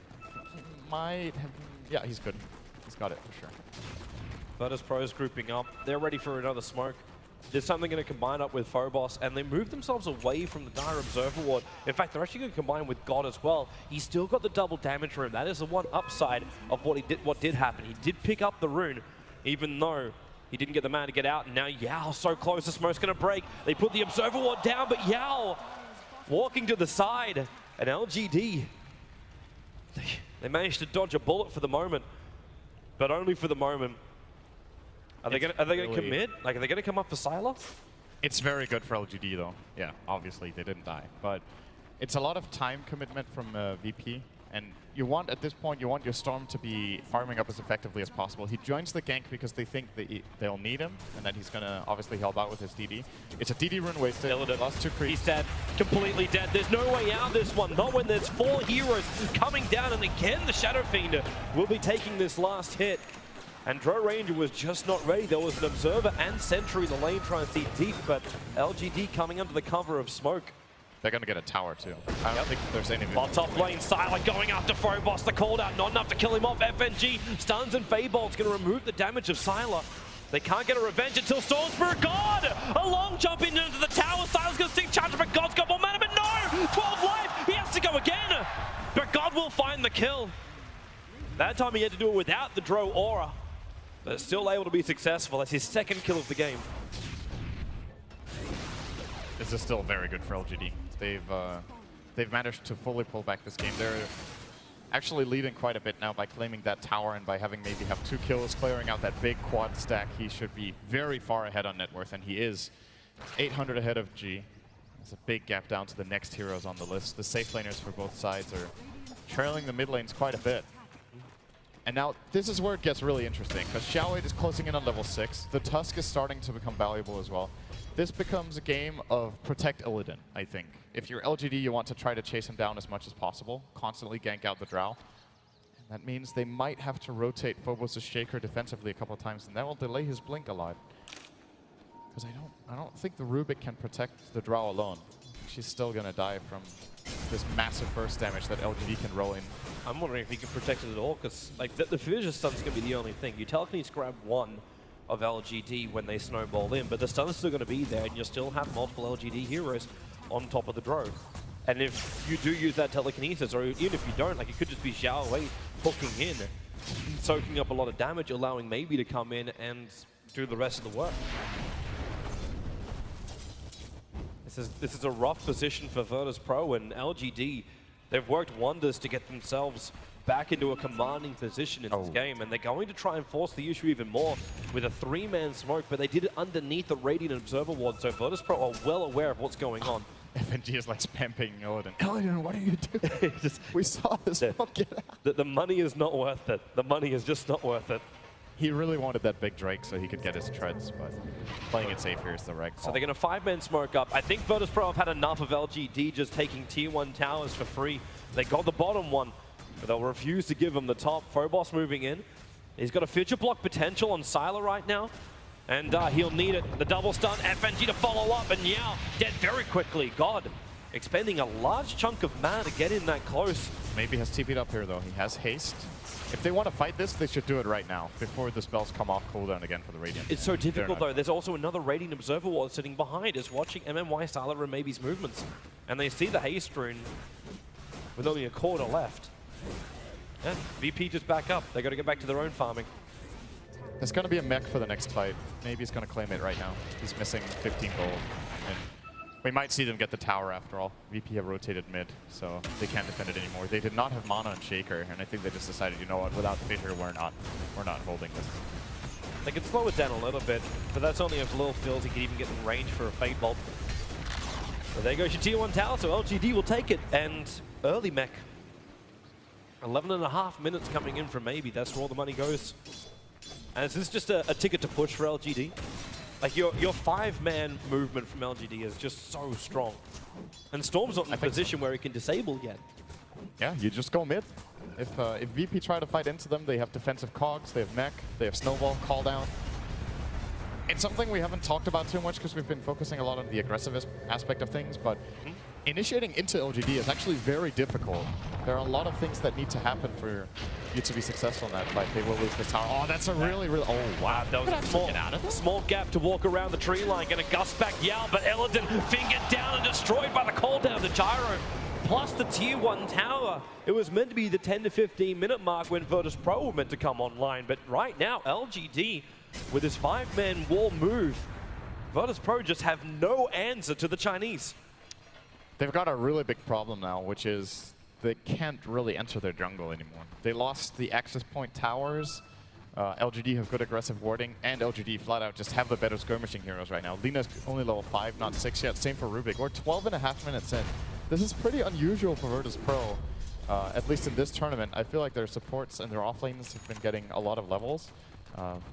He might have... Yeah, he's good. He's got it for sure. Virtus Pro is grouping up. They're ready for another smoke. There's something going to combine up with Phobos, and they move themselves away from the Dire Observer Ward. In fact, they're actually going to combine with God as well. He's still got the double damage rune. That is the one upside of what did happen. He did pick up the rune, even though he didn't get the mana to get out. And now Yao so close, the smoke's going to break. They put the Observer Ward down, but Yao walking to the side. And LGD, they managed to dodge a bullet for the moment, but only for the moment. Are they going to commit? Like, are they going to come up for Sylar? It's very good for LGD, though. Yeah, obviously, they didn't die. But it's a lot of time commitment from VP. And you want, at this point, you want your Storm to be farming up as effectively as possible. He joins the gank because they think they'll need him, and that he's going to obviously help out with his DD. It's a DD rune wasted. Lost 2 creeps. He's dead. Completely dead. There's no way out of this one. Not when there's 4 heroes coming down. And again, the Shadow Fiend will be taking this last hit. And Drow Ranger was just not ready. There was an Observer and Sentry in the lane trying to see deep, but LGD coming under the cover of smoke. They're going to get a tower, too. I don't think there's any... While top lane, Sylar going after Phobos. The call out, not enough to kill him off. FNG stuns and Feybolt's going to remove the damage of Sylar. They can't get a revenge until Storm Spirit. God! A long jump into the tower. Sylar's going to stick charge, but God's got more mana, but no! 12 life! He has to go again! But God will find the kill. That time he had to do it without the Drow Aura. But still able to be successful. That's his 2nd kill of the game. This is still very good for LGD. They've managed to fully pull back this game. They're actually leading quite a bit now by claiming that tower and by having maybe have 2 kills, clearing out that big quad stack. He should be very far ahead on net worth, and he is 800 ahead of G. There's a big gap down to the next heroes on the list. The safe laners for both sides are trailing the mid lanes quite a bit. And now, this is where it gets really interesting, because Xiaowei is closing in on level 6. The Tusk is starting to become valuable as well. This becomes a game of protect Illidan, I think. If you're LGD, you want to try to chase him down as much as possible, constantly gank out the Drow. And that means they might have to rotate Phobos' Shaker defensively a couple of times, and that will delay his blink a lot. Because I don't think the Rubik can protect the Drow alone. She's still going to die from this massive burst damage that LGD can roll in. I'm wondering if he can protect it at all, because like the fissure stun's going to be the only thing. You telekinesis grab 1 of LGD when they snowball in, but the stun's still going to be there, and you'll still have multiple LGD heroes on top of the Drow. And if you do use that telekinesis, or even if you don't, like it could just be Xiaowei hooking in, soaking up a lot of damage, allowing maybe to come in and do the rest of the work. This is a rough position for Virtus Pro, and LGD, they've worked wonders to get themselves back into a commanding position in this game, and they're going to try and force the issue even more with a 3-man smoke, but they did it underneath the Radiant Observer Ward, so Virtus Pro are well aware of what's going on. FNG is like spamming Illidan. Illidan, what are you doing? We saw this one get out. The money is not worth it. The money is just not worth it. He really wanted that big Drake so he could get his treads, but playing it safe here is the right call. So they're going to 5-man smoke up. I think Virtus.pro have had enough of LGD just taking tier 1 towers for free. They got the bottom one, but they'll refuse to give him the top. Phobos moving in. He's got a future block potential on Sylar right now, and he'll need it. The double stun, FNG to follow up, and Yao dead very quickly. God, expending a large chunk of mana to get in that close. Maybe has TP'd up here though. He has haste. If they want to fight this, they should do it right now, before the spells come off cooldown again for the Radiant. It's so difficult though. There's also another Radiant Observer Ward sitting behind, is watching MMY Sylar and maybe's movements. And they see the haste rune with only a quarter left. Yeah, VP just back up. They got to get back to their own farming. There's going to be a mech for the next fight. Maybe he's going to claim it right now. He's missing 15 gold. And we might see them get the tower after all. VP have rotated mid, so they can't defend it anymore. They did not have mana on Shaker, and I think they just decided, you know what, without Fissure, we're not holding this. They could slow it down a little bit, but that's only if Lil feels he could even get in range for a Fate Bolt. But there goes your tier 1 tower, so LGD will take it. And early mech. 11.5 minutes coming in from maybe. That's where all the money goes. And is this just a ticket to push for LGD? Like your 5-man movement from LGD is just so strong. And Storm's not in a position where he can disable yet. Yeah, you just go mid. If VP try to fight into them, they have defensive cogs, they have mech, they have snowball, call down. It's something we haven't talked about too much because we've been focusing a lot on the aggressive aspect of things, but initiating into LGD is actually very difficult. There are a lot of things that need to happen for you to be successful in that fight. They will lose this tower. Oh, that's a really... Oh, wow. That was a small gap to walk around the tree line. Going to gust back Yao, but Illidan fingered down and destroyed by the call down to Gyro. Plus the tier 1 tower. It was meant to be the 10 to 15 minute mark when Virtus.pro were meant to come online, but right now LGD with his 5-man wall move, Virtus.pro just have no answer to the Chinese. They've got a really big problem now, which is they can't really enter their jungle anymore. They lost the access point towers. LGD have good aggressive warding, and LGD flat out just have the better skirmishing heroes right now. Lina's only level 5, not 6 yet. Same for Rubik. We're 12.5 minutes in. This is pretty unusual for Virtus.pro, at least in this tournament. I feel like their supports and their offlanes have been getting a lot of levels.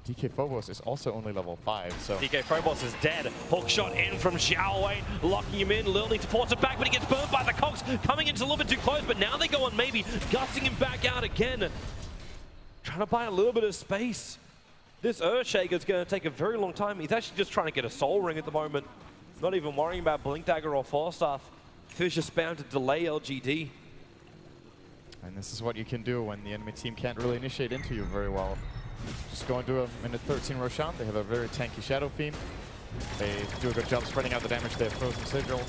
DK Phobos is also only level 5, so... DK Phobos is dead. Hook shot in from Xiaowei, locking him in. Lil needs to force it back, but he gets burned by the cogs. Coming in a little bit too close, but now they go on maybe, gusting him back out again. Trying to buy a little bit of space. This Earthshaker is going to take a very long time. He's actually just trying to get a Soul Ring at the moment. Not even worrying about Blink Dagger or Force Staff. Fissure's bound to delay LGD. And this is what you can do when the enemy team can't really initiate into you very well. Just go and do a minute 13 Roshan. They have a very tanky Shadow Fiend. They do a good job spreading out the damage. They have Frozen Sigil.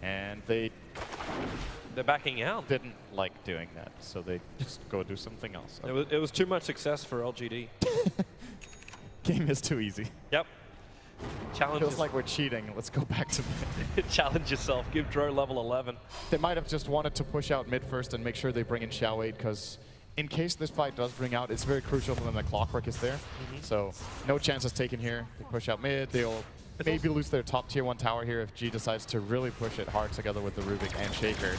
And they're backing out. Didn't like doing that, so they just go do something else. It was too much success for LGD. Game is too easy. Yep. Challenge Feels like we're cheating. Let's go back to mid. Challenge yourself. Give Dro level 11. They might have just wanted to push out mid first and make sure they bring in Xiao 8, because in case this fight does bring out, it's very crucial for them that Clockwork is there. So no chances taken here. They push out mid. They'll maybe lose their top tier 1 tower here if G decides to really push it hard together with the Rubik and Shaker.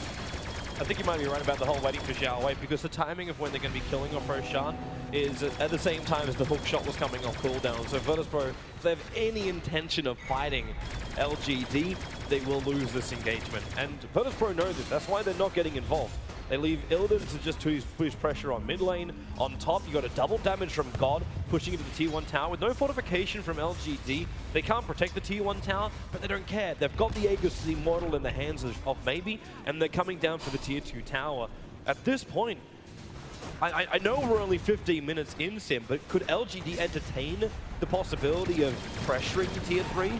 I think you might be right about the whole waiting for Xiaowei, because the timing of when they're going to be killing off Roshan is at the same time as the hook shot was coming off cooldown. So Virtus.pro, if they have any intention of fighting LGD, they will lose this engagement. And Virtus.pro know this. That's why they're not getting involved. They leave Illidan to just push pressure on mid lane. On top, you got a double damage from God, pushing into the tier 1 tower. With no fortification from LGD, they can't protect the tier 1 tower, but they don't care. They've got the Aegis Immortal in the hands of maybe, and they're coming down for the tier 2 tower. At this point, I know we're only 15 minutes in, Sim, but could LGD entertain the possibility of pressuring tier 3?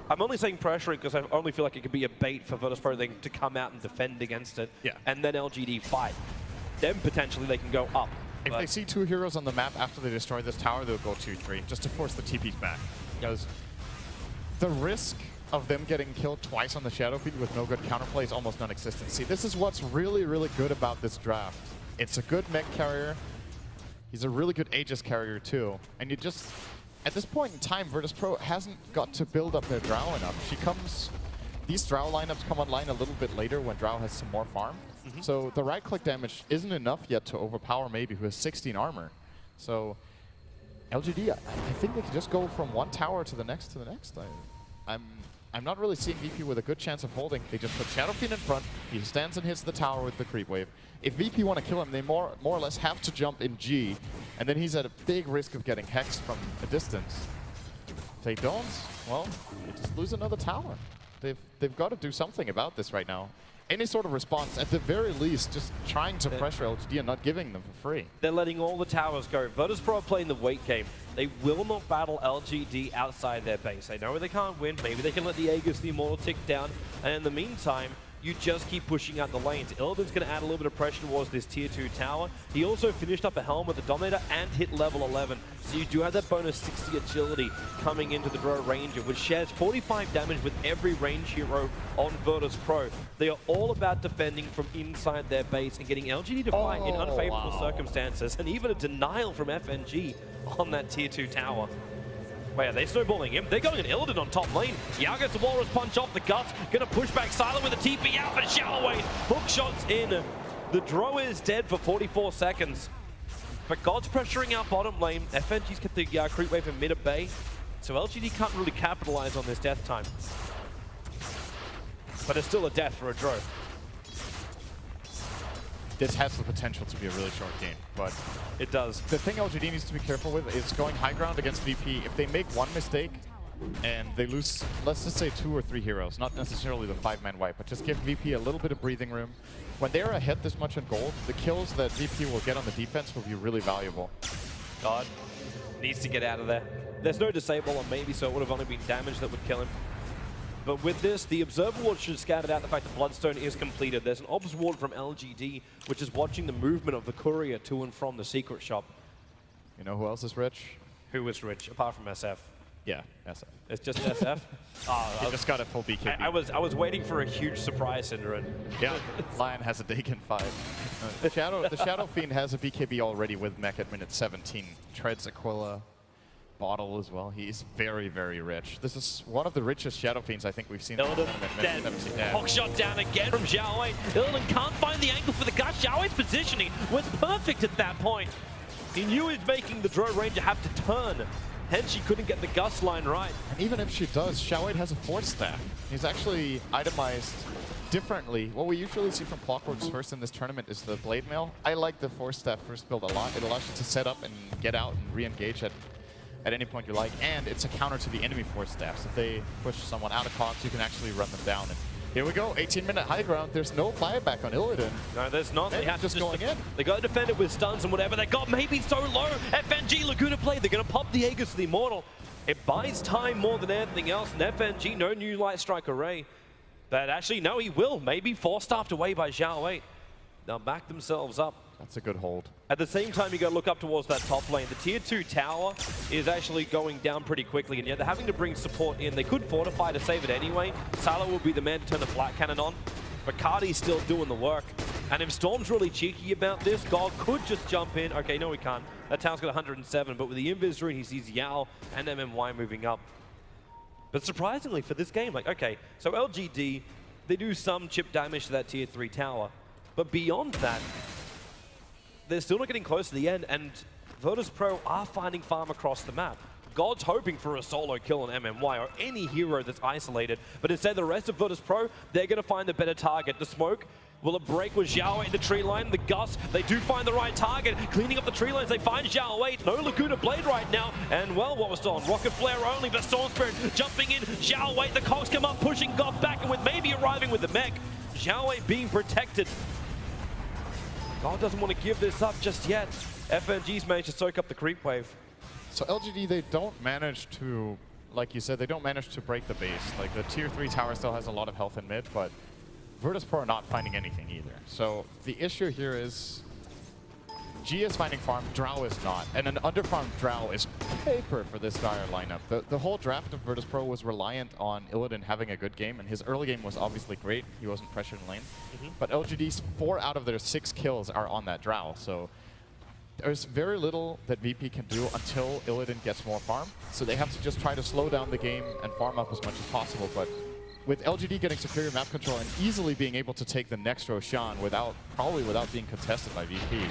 I'm only saying pressuring because I only feel like it could be a bait for Virtus.pro to come out and defend against it, and then LGD fight. Then potentially they can go up. If they see 2 heroes on the map after they destroy this tower, they'll go 2-3, just to force the TPs back. Because the risk of them getting killed twice on the Shadow Fiend with no good counterplay is almost non-existent. See, this is what's really, really good about this draft. It's a good mech carrier. He's a really good Aegis carrier too. And you just... At this point in time, Virtus.pro hasn't got to build up their Drow enough. She comes these Drow lineups come online a little bit later when Drow has some more farm. So the right-click damage isn't enough yet to overpower Maybe, who has 16 armor. So LGD, I think they can just go from one tower to the next to the next. I'm not really seeing VP with a good chance of holding. They just put Shadow Fiend in front. He stands and hits the tower with the creep wave. If VP want to kill him, they more or less have to jump in G, and then he's at a big risk of getting hexed from a distance. If they don't, well, they just lose another tower. They've got to do something about this right now. Any sort of response, at the very least, just trying to pressure LGD and not giving them for free. They're letting all the towers go. Virtus.pro are playing the wait game. They will not battle LGD outside their base. They know they can't win. Maybe they can let the Aegis, the Immortal, tick down. And in the meantime, you just keep pushing out the lanes. Illidan's going to add a little bit of pressure towards this tier 2 tower. He also finished up a helm with the Dominator and hit level 11. So you do have that bonus 60 agility coming into the Drow Ranger, which shares 45 damage with every range hero on Virtus.pro. They are all about defending from inside their base and getting LGD to fight in unfavorable circumstances, and even a denial from FNG on that tier 2 tower. Wait, are they snowballing him? They're going an Illidan on top lane. Yao gets the Walrus punch off the guts. Gonna push back Silent with a TP out, but Xiaowei hook shots in. The Drow is dead for 44 seconds. But God's pressuring out bottom lane. FNG's kept the creep wave in mid of bay. So LGD can't really capitalize on this death time. But it's still a death for a Drow. This has the potential to be a really short game, but it does. The thing LGD needs to be careful with is going high ground against VP. If they make one mistake and they lose, let's just say 2 or 3 heroes, not necessarily the 5-man wipe, but just give VP a little bit of breathing room. When they're ahead this much in gold, the kills that VP will get on the defense will be really valuable. God needs to get out of there. There's no disable on Maybe, so it would have only been damage that would kill him. But with this, the Observer Ward should scatter out the fact that Bloodstone is completed. There's an Obs Ward from LGD, which is watching the movement of the courier to and from the secret shop. You know who else is rich? Who is rich, apart from SF? Yeah, SF. It's just SF? He just got a full BKB. I was waiting for a huge surprise, Synderen. Yeah, Lion has a Dagon 5. The Shadow Fiend has a BKB already with mech at minute 17. Treads Aquila. Bottle as well. He's very, very rich. This is one of the richest Shadow Fiends I think we've seen. Illidan dead. Hawk shot down again from Xiaowei. Illidan can't find the angle for the gut. Xiaowei's positioning was perfect at that point. He knew he was making the Drow Ranger have to turn. Hence, she couldn't get the Gus line right. And even if she does, Xiaowei has a Force Staff. He's actually itemized differently. What we usually see from Clockwork's first in this tournament is the Blade Mail. I like the Force Staff first build a lot. It allows you to set up and get out and re-engage at any point you like, and it's a counter to the enemy Force Staffs. If they push someone out of Cox, you can actually run them down. And here we go, 18-minute high ground. There's no buyback on Illidan. No, there's not. They have just going in. They got to defend it with stuns and whatever they got. Maybe so low. FNG Laguna play. They're going to pop the Aegis to the Immortal. It buys time more than anything else. And FNG, no new Light Strike Array. But actually, no, he will. Maybe force-staffed away by Xiaowei. They'll back themselves up. That's a good hold. At the same time, you got to look up towards that top lane. The tier 2 tower is actually going down pretty quickly, and yet they're having to bring support in. They could fortify to save it anyway. Salo will be the man to turn the flat cannon on, but Cardi's still doing the work. And if Storm's really cheeky about this, God could just jump in. Okay, no, he can't. That tower's got 107, but with the Invis rune, he sees Yao and MMY moving up. But surprisingly for this game, like, okay, so LGD, they do some chip damage to that tier 3 tower, but beyond that, they're still not getting close to the end, and Virtus.pro are finding farm across the map. God's hoping for a solo kill on MMY or any hero that's isolated, but instead the rest of Virtus.pro, they're going to find the better target. The smoke, will it break with Xiaowei in the tree line? The Gus, they do find the right target. Cleaning up the tree lines, they find Xiaowei. No Laguna Blade right now, and well, what was stolen? Rocket Flare only, but Storm Spirit jumping in. Xiaowei, the Cogs come up, pushing God back, and with maybe arriving with the mech. Xiaowei being protected. God doesn't want to give this up just yet. FNG's managed to soak up the creep wave. So LGD, they don't manage to, like you said, they don't manage to break the base. Like the tier 3 tower still has a lot of health in mid, but Virtus.pro are not finding anything either. So the issue here is G is finding farm, Drow is not. And an underfarmed Drow is paper for this dire lineup. The whole draft of Virtus.pro was reliant on Illidan having a good game, and his early game was obviously great. He wasn't pressured in lane. But LGD's 4 out of their 6 kills are on that Drow. So there's very little that VP can do until Illidan gets more farm. So they have to just try to slow down the game and farm up as much as possible. But with LGD getting superior map control and easily being able to take the next Roshan probably without being contested by VP,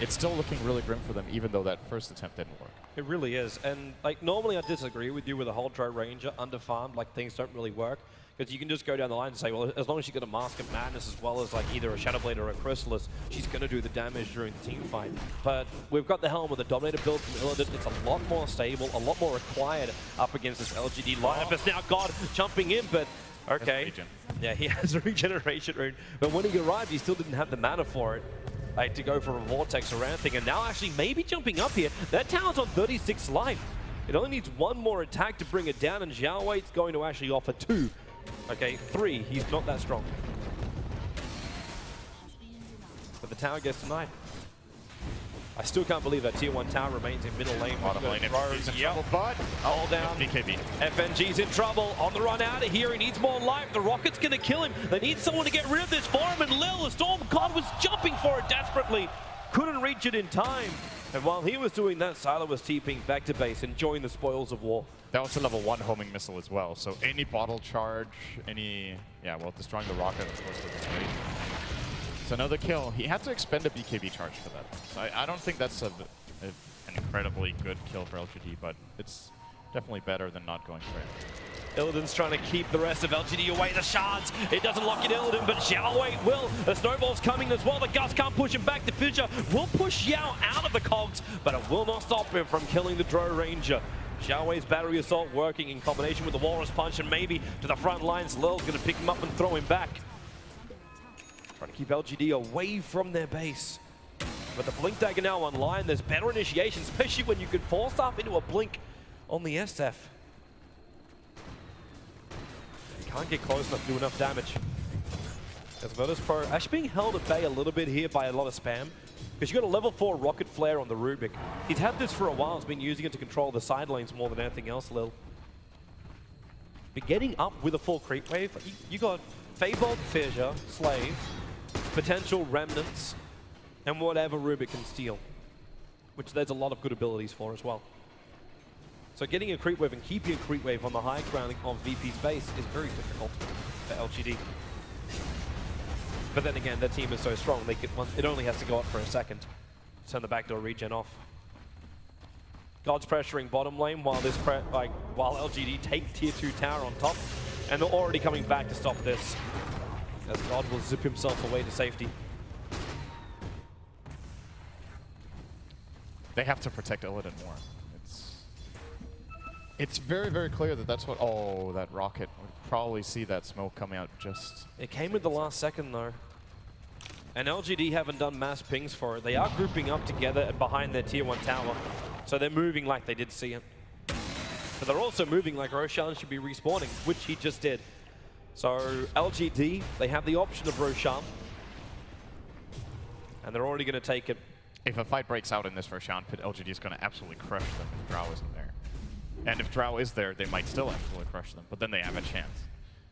it's still looking really grim for them, even though that first attempt didn't work. It really is. And like normally I disagree with you with the whole Dro Ranger underfarmed, like things don't really work. Because you can just go down the line and say, well, as long as you got a Mask of Madness as well as like either a Shadow Blade or a Chrysalis, she's going to do the damage during the team fight. But we've got the Helm with a Dominator build from Illidan. It's a lot more stable, a lot more required up against this LGD lineup. It's now God jumping in, but okay. Yeah, he has a regeneration rune. But when he arrived, he still didn't have the mana for it. Like to go for a Vortex or anything. And now actually maybe jumping up here. That tower's on 36 life. It only needs one more attack to bring it down, and Xiao Wei's going to actually offer 2. Okay, 3, he's not that strong. But the tower gets denied. I still can't believe that tier 1 tower remains in middle lane. Bottom lane, FNG's in trouble, but all down. BKB. FNG's in trouble, on the run out of here. He needs more life. The Rocket's gonna kill him. They need someone to get rid of this for him, and Lil, the Storm God, was jumping for it desperately. Couldn't reach it in time. And while he was doing that, Sylar was TPing back to base, enjoying the spoils of war. That was a level 1 homing missile as well, so any bottle charge, destroying the rocket, of course, would be great. It's another kill. He had to expend a BKB charge for that. So I don't think that's an incredibly good kill for LGD, but it's definitely better than not going for it. Illidan's trying to keep the rest of LGD away. The shards, it doesn't lock in Illidan, but Xiao Wei will. The snowball's coming as well. The Gus can't push him back. The Fissure will push Xiao out of the cogs, but it will not stop him from killing the Dro Ranger. Xiao Wei's battery assault working in combination with the Walrus Punch, and maybe to the front lines. Lil's going to pick him up and throw him back. Trying to keep LGD away from their base. But the Blink Dagger now online. There's better initiation, especially when you can force stuff into a Blink on the SF. You can't get close enough to do enough damage. As Virtus Pro actually being held at bay a little bit here by a lot of spam. Because you've got a level 4 Rocket Flare on the Rubik. He's had this for a while. He's been using it to control the side lanes more than anything else, Lil. But getting up with a full creep wave, you got Feybolt, Fissure, Slave, potential Remnants, and whatever Rubik can steal. Which there's a lot of good abilities for as well. So getting a creep wave and keeping a creep wave on the high ground of VP's base is very difficult for LGD. But then again, their team is so strong, it only has to go up for a second to turn the backdoor regen off. God's pressuring bottom lane while while LGD take tier 2 tower on top, and they're already coming back to stop this. As God will zip himself away to safety. They have to protect Illidan more. It's very, very clear that that's what... Oh, that rocket would probably see that smoke coming out just... It came at the last second, though. And LGD haven't done mass pings for it. They are grouping up together behind their tier 1 tower. So they're moving like they did see it. But they're also moving like Roshan should be respawning, which he just did. So LGD, they have the option of Roshan. And they're already going to take it. If a fight breaks out in this Roshan pit, LGD is going to absolutely crush them if Drow isn't there. And if Drow is there, they might still absolutely crush them, but then they have a chance.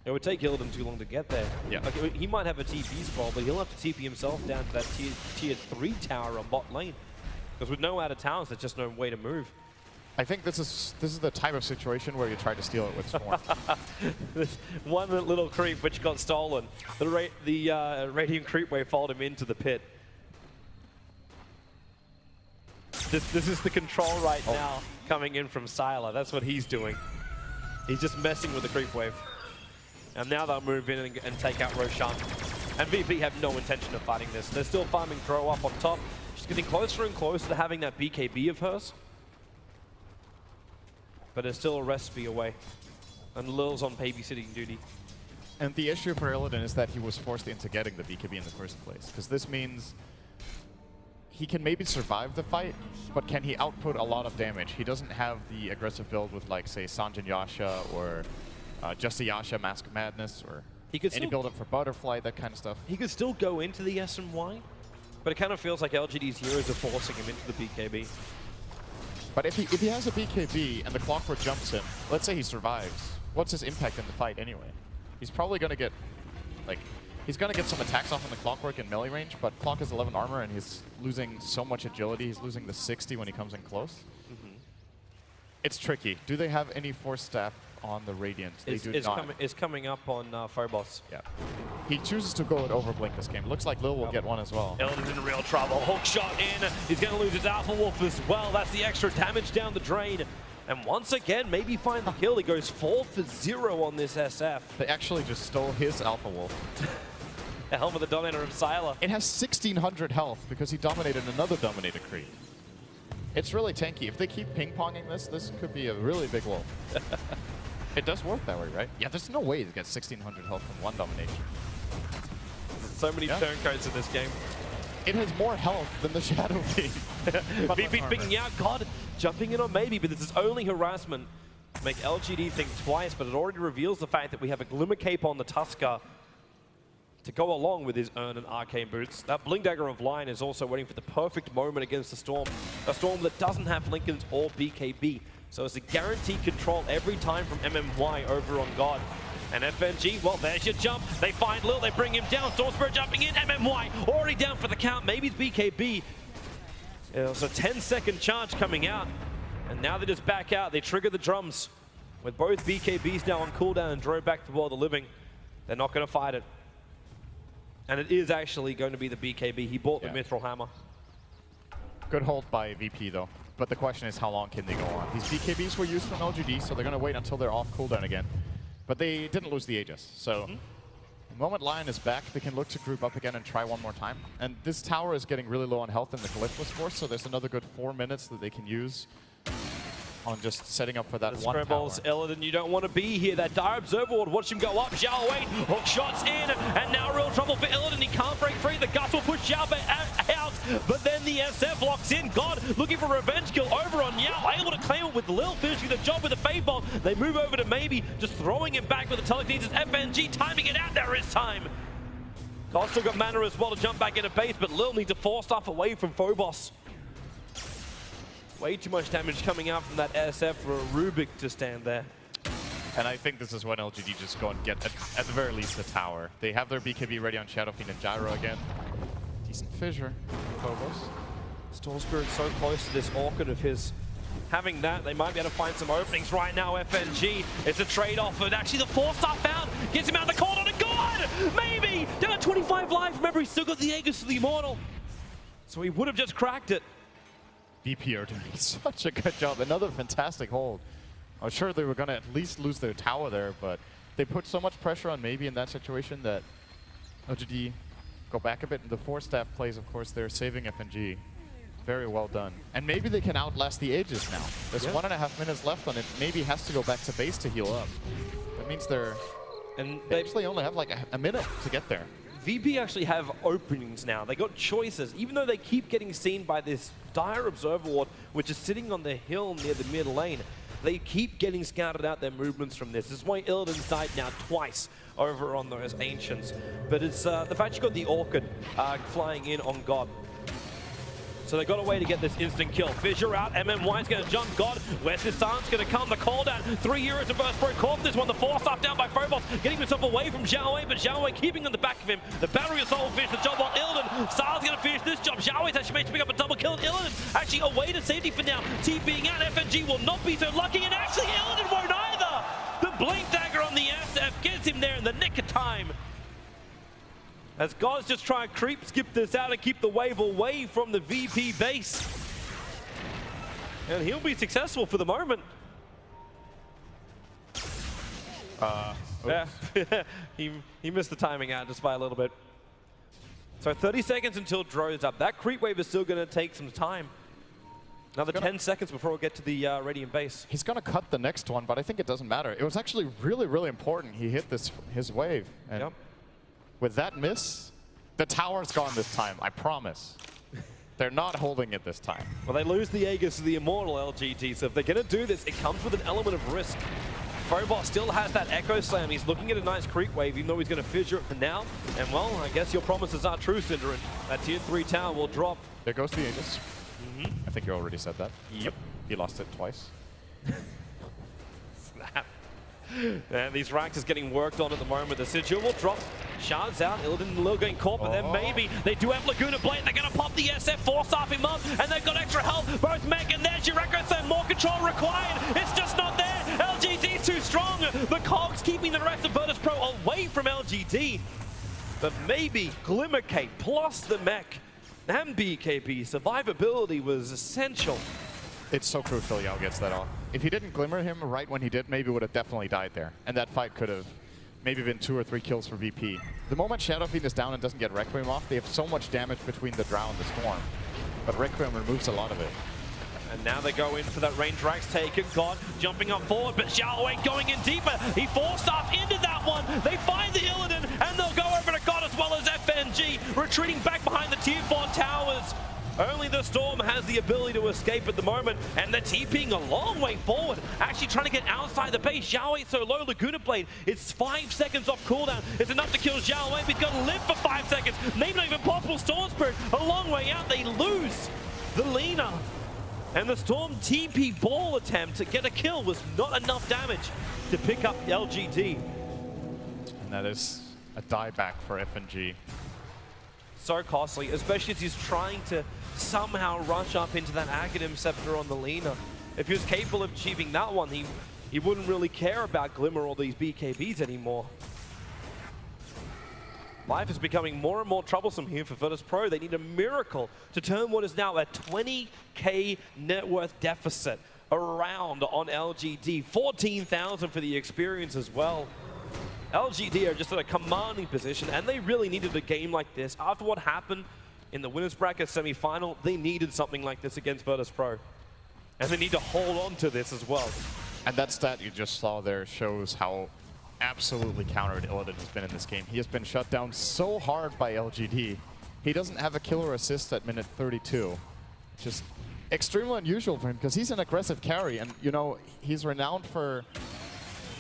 It would take Illidan too long to get there. Yeah. Like, he might have a TP sprawl, but he'll have to TP himself down to that tier 3 tower on bot lane. Because with no out of towns, there's just no way to move. I think this is the type of situation where you try to steal it with Swarm. This one little creep which got stolen. The Radiant Creep Wave followed him into the pit. This is the control right now coming in from Sylar. That's what he's doing. He's just messing with the creep wave. And now they'll move in and take out Roshan. And VP have no intention of fighting this. They're still farming Throw up on top. She's getting closer and closer to having that BKB of hers. But it's still a recipe away. And Lil's on babysitting duty. And the issue for Illidan is that he was forced into getting the BKB in the first place. Because this means he can maybe survive the fight, but can he output a lot of damage? He doesn't have the aggressive build with, like, say, Sanjin Yasha or just a Yasha Mask of Madness or any build-up for Butterfly, that kind of stuff. He could still go into the SNY, but it kind of feels like LGD's heroes are forcing him into the BKB. But if he has a BKB and the Clockwork jumps him, let's say he survives, what's his impact in the fight anyway? He's probably going to get, like, he's going to get some attacks off on the Clockwork in melee range, but Clock has 11 armor and he's losing so much agility. He's losing the 60 when he comes in close. It's tricky. Do they have any Force Staff on the Radiant. They It's, do it's, not. it's coming up on Phobos. Yeah. He chooses to go with Overblink this game. Looks like Lil will get one as well. Illidan's in real trouble. Hook shot in. He's going to lose his Alpha Wolf as well. That's the extra damage down the drain. And once again, maybe find the kill. He goes 4 for 0 on this SF. They actually just stole his Alpha Wolf. The helm of the Dominator of Sylar. It has 1600 health because he dominated another Dominator creep. It's really tanky. If they keep ping-ponging this could be a really big wolf. It does work that way, right? Yeah, there's no way to get 1600 health from one domination. So many turncoats in this game. It has more health than the Shadow Fiend. VP's picking out God, jumping in on maybe, but this is only harassment. Make LGD think twice, but it already reveals the fact that we have a Glimmer Cape on the Tusker to go along with his Urn and Arcane Boots. That Blink Dagger of Lion is also waiting for the perfect moment against the Storm. A Storm that doesn't have Linken's or BKB. So it's a guaranteed control every time from MMY over on God. And FNG, well, there's your jump. They find Lil, they bring him down. Storm Spirit jumping in. MMY already down for the count. Maybe it's BKB. It was a 10-second charge coming out. And now they just back out. They trigger the drums. With both BKBs now on cooldown and drove back to the world of living, they're not going to fight it. And it is actually going to be the BKB. He bought the Mithril Hammer. Good hold by VP, though. But the question is, how long can they go on? These BKBs were used from LGD, so they're going to wait until they're off cooldown again. But they didn't lose the Aegis. So the moment Lion is back, they can look to group up again and try one more time. And this tower is getting really low on health in the Calypso's force, so there's another good 4 minutes that they can use on just setting up for that one tower. Illidan, you don't want to be here. That Dire Observer Ward, watch him go up. Zhao Wei, hook shots in, and now real trouble for Illidan. He can't break free. The Gus will push Zhao Wei out, but then the SF locks in. God looking for a revenge kill over on Yao, able to claim it with Lil, finishing the job with a Fade Bolt. They move over to Maybe, just throwing him back with the telekinesis. FNG timing it out. There is time. God still got mana as well to jump back into base, but Lil needs to force stuff away from Phobos. Way too much damage coming out from that SF for a Rubik to stand there. And I think this is when LGD just go and get, at the very least, the tower. They have their BKB ready on Shadow Fiend and Gyro again. Decent fissure from Phobos. Storm Spirit so close to this Orchid of his. Having that, they might be able to find some openings right now. FNG, it's a trade-off, and actually the 4-star found gets him out of the corner to God! Maybe! Down at 25 life. Remember, he's still got the Aegis to the Immortal. So he would have just cracked it. VP are doing such a good job. Another fantastic hold. I'm sure they were going to at least lose their tower there, but they put so much pressure on Maybe in that situation that LGD go back a bit. And the 4-staff plays, of course, they're saving FNG. Very well done. And maybe they can outlast the Aegis now. There's 1.5 minutes left on it. Maybe has to go back to base to heal up. That means they actually only have like a minute to get there. VP actually have openings now. They got choices, even though they keep getting seen by this Dire Observer Ward, which is sitting on the hill near the mid lane. They keep getting scouted out their movements from this. This is why Illidan's died now twice over on those Ancients. But it's the fact you got the Orchid flying in on God. So they got a way to get this instant kill. Fissure out, MMY's going to jump God. Where's his silence going to come? The call down. 3 euros to burst pro. Caught this one. The 4-star down by Phobos. Getting himself away from Zhao Wei, but Zhao Wei keeping on the back of him. The Battery of Soul will finish the job while Illidan. Styles going to finish this job. Zhao Wei's actually managed to pick up a double kill. Illidan actually away to safety for now. T being out. FNG will not be so lucky, and actually Illidan won't either. The Blink Dagger on the SF gets him there in the nick of time. As God's just trying to creep, skip this out and keep the wave away from the VP base. And he'll be successful for the moment. Yeah, he missed the timing out just by a little bit. So 30 seconds until Dro's up. That creep wave is still going to take some time. Another 10 seconds before we get to the Radiant base. He's going to cut the next one, but I think it doesn't matter. It was actually really, really important he hit his wave. And with that miss, the tower's gone this time, I promise. They're not holding it this time. Well, they lose the Aegis to the Immortal LGD, so if they're going to do this, it comes with an element of risk. Phobos still has that Echo Slam. He's looking at a nice creep wave, even though he's going to fissure it for now. And, well, I guess your promises are true, Synderen. That tier 3 tower will drop. There goes the Aegis. I think you already said that. Yep. He lost it twice. Snap. And these racks is getting worked on at the moment. The Sigil will drop. Shards out. Illidan and Lil getting caught, but then maybe they do have Laguna Blade. They're going to pop the SF, force-off him up, and they've got extra health. Both Mech and there's your record, so more control required. It's just not there. LGD's too strong. The cogs keeping the rest of Virtus Pro away from LGD. But maybe Glimmercape plus the Mech and BKB survivability was essential. It's so crucial Yao gets that off. If he didn't glimmer him right when he did, maybe would have definitely died there. And that fight could have maybe been 2 or 3 kills for VP. The moment Shadow Fiend is down and doesn't get Requiem off, they have so much damage between the Drow and the Storm. But Requiem removes a lot of it. And now they go in for that range rags taken. God jumping up forward, but Xiaowei going in deeper. He forced off into that one. They find the Illidan, and they'll go over to God as well as FNG, retreating back behind the tier 4 towers. Only the Storm has the ability to escape at the moment, and they're TPing a long way forward, actually trying to get outside the base. Xiaowei so low, Laguna Blade, it's 5 seconds off cooldown. It's enough to kill Xiaowei, but he's got to live for 5 seconds. Maybe not even possible. Storm Spirit, a long way out, they lose the Lina. And the Storm TP ball attempt to get a kill was not enough damage to pick up LGD. And that is a dieback for FNG. So costly, especially as he's trying to somehow rush up into that Aghanim Scepter on the Lina. If he was capable of achieving that one, he wouldn't really care about Glimmer or these BKBs anymore. Life is becoming more and more troublesome here for Virtus Pro. They need a miracle to turn what is now a 20k net worth deficit around on LGD. 14,000 for the experience as well. LGD are just in a commanding position, and they really needed a game like this. After what happened in the winners bracket semi-final, they needed something like this against Virtus Pro. And they need to hold on to this as well. And that stat you just saw there shows how absolutely countered Illidan has been in this game. He has been shut down so hard by LGD. He doesn't have a killer assist at minute 32. Just extremely unusual for him because he's an aggressive carry, and you know, he's renowned for...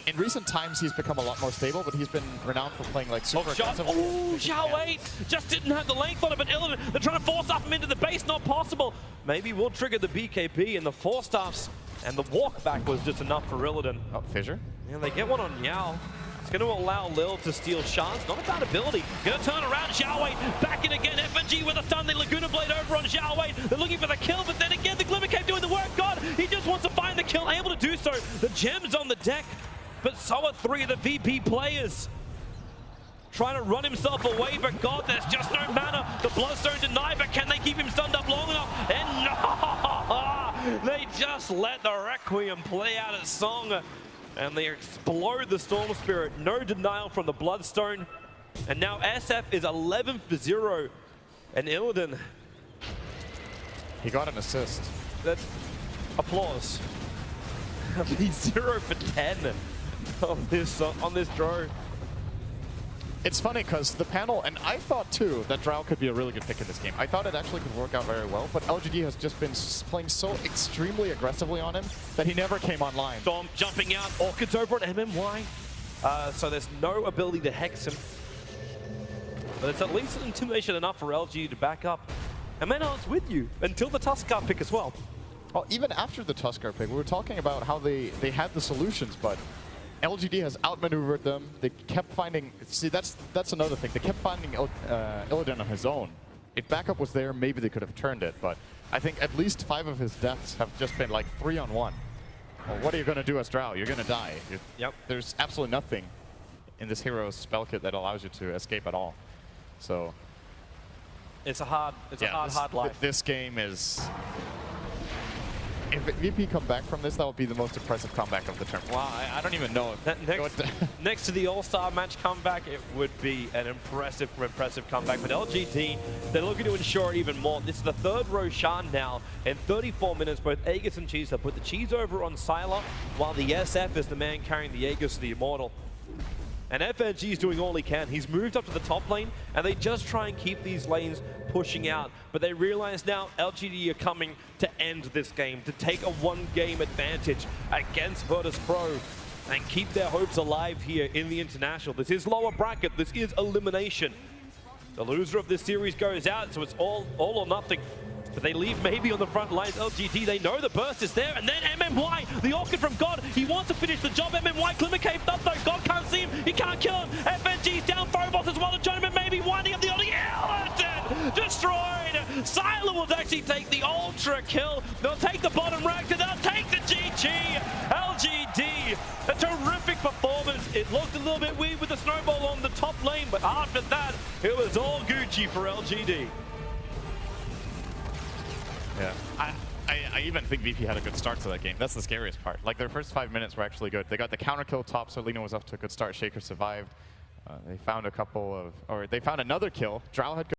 In recent times, he's become a lot more stable, but he's been renowned for playing like super aggressive. Oh, Xiaowei just didn't have the length on it, but Illidan, they're trying to force off him into the base, not possible. Maybe we'll trigger the BKB and the four stuffs, and the walk back was just enough for Illidan. Oh, Fissure? Yeah, they get one on Yao. It's going to allow Lil to steal shards. Not a bad ability. Going to turn around. Xiaowei back in again. FNG with a stun. They Laguna Blade over on Xiaowei. They're looking for the kill, but then again, the Glimmercape doing the work. God, he just wants to find the kill. Able to do so. The gems on the deck, but so are 3 of the VP players. Trying to run himself away, but God, there's just no mana. The Bloodstone denied, but can they keep him stunned up long enough? And no! They just let the Requiem play out its song. And they explode the Storm Spirit. No denial from the Bloodstone. And now SF is 11 for 0. And Illidan. He got an assist. That's applause. He's 0 for 10 on this draw. It's funny because the panel, and I thought too that Drow could be a really good pick in this game. I thought it actually could work out very well, but LGD has just been playing so extremely aggressively on him that he never came online. Storm jumping out, Orchid's over on MMY. So there's no ability to hex him. But it's at least an intimidation enough for LG to back up. And Menar's with you until the Tuskar pick as well. Well, even after the Tuskar pick, we were talking about how they had the solutions, but LGD has outmaneuvered them. They kept finding... See, that's another thing. They kept finding Illidan on his own. If backup was there, maybe they could have turned it, but I think at least 5 of his deaths have just been like 3-on-1. Well, what are you going to do as Drow? You're going to die. Yep. There's absolutely nothing in this hero's spell kit that allows you to escape at all. So... It's a hard life. This game is... If VP come back from this, that would be the most impressive comeback of the term. Wow, I don't even know if... Next to the All-Star match comeback, it would be an impressive comeback. But LGD, they're looking to ensure even more. This is the 3rd Roshan now. In 34 minutes, both Aegis and Cheese have put the Cheese over on Sylar, while the SF is the man carrying the Aegis, the Immortal. And FNG is doing all he can. He's moved up to the top lane, and they just try and keep these lanes pushing out. But they realize now LGD are coming to end this game, to take a 1-game advantage against Virtus Pro and keep their hopes alive here in the International. This is lower bracket. This is elimination. The loser of this series goes out, so it's all or nothing But they leave maybe on the front lines. LGD, they know the burst is there. And then MMY, the Orchid from God, he wants to finish the job. MMY, Glimmer Cave does though. God can't see him. He can't kill him. FNG's down. Phobos as well. The gentleman maybe winding up the other. Yeah, destroyed. Sylar will actually take the ultra kill. They'll take the bottom rack and they'll take the GG. LGD, a terrific performance. It looked a little bit weird with the snowball on the top lane, but after that, it was all Gucci for LGD. Yeah, I even think VP had a good start to that game. That's the scariest part. Like, their first 5 minutes were actually good. They got the counter kill top, so Lina was off to a good start. Shaker survived. They found a couple of, or they found another kill. Drow had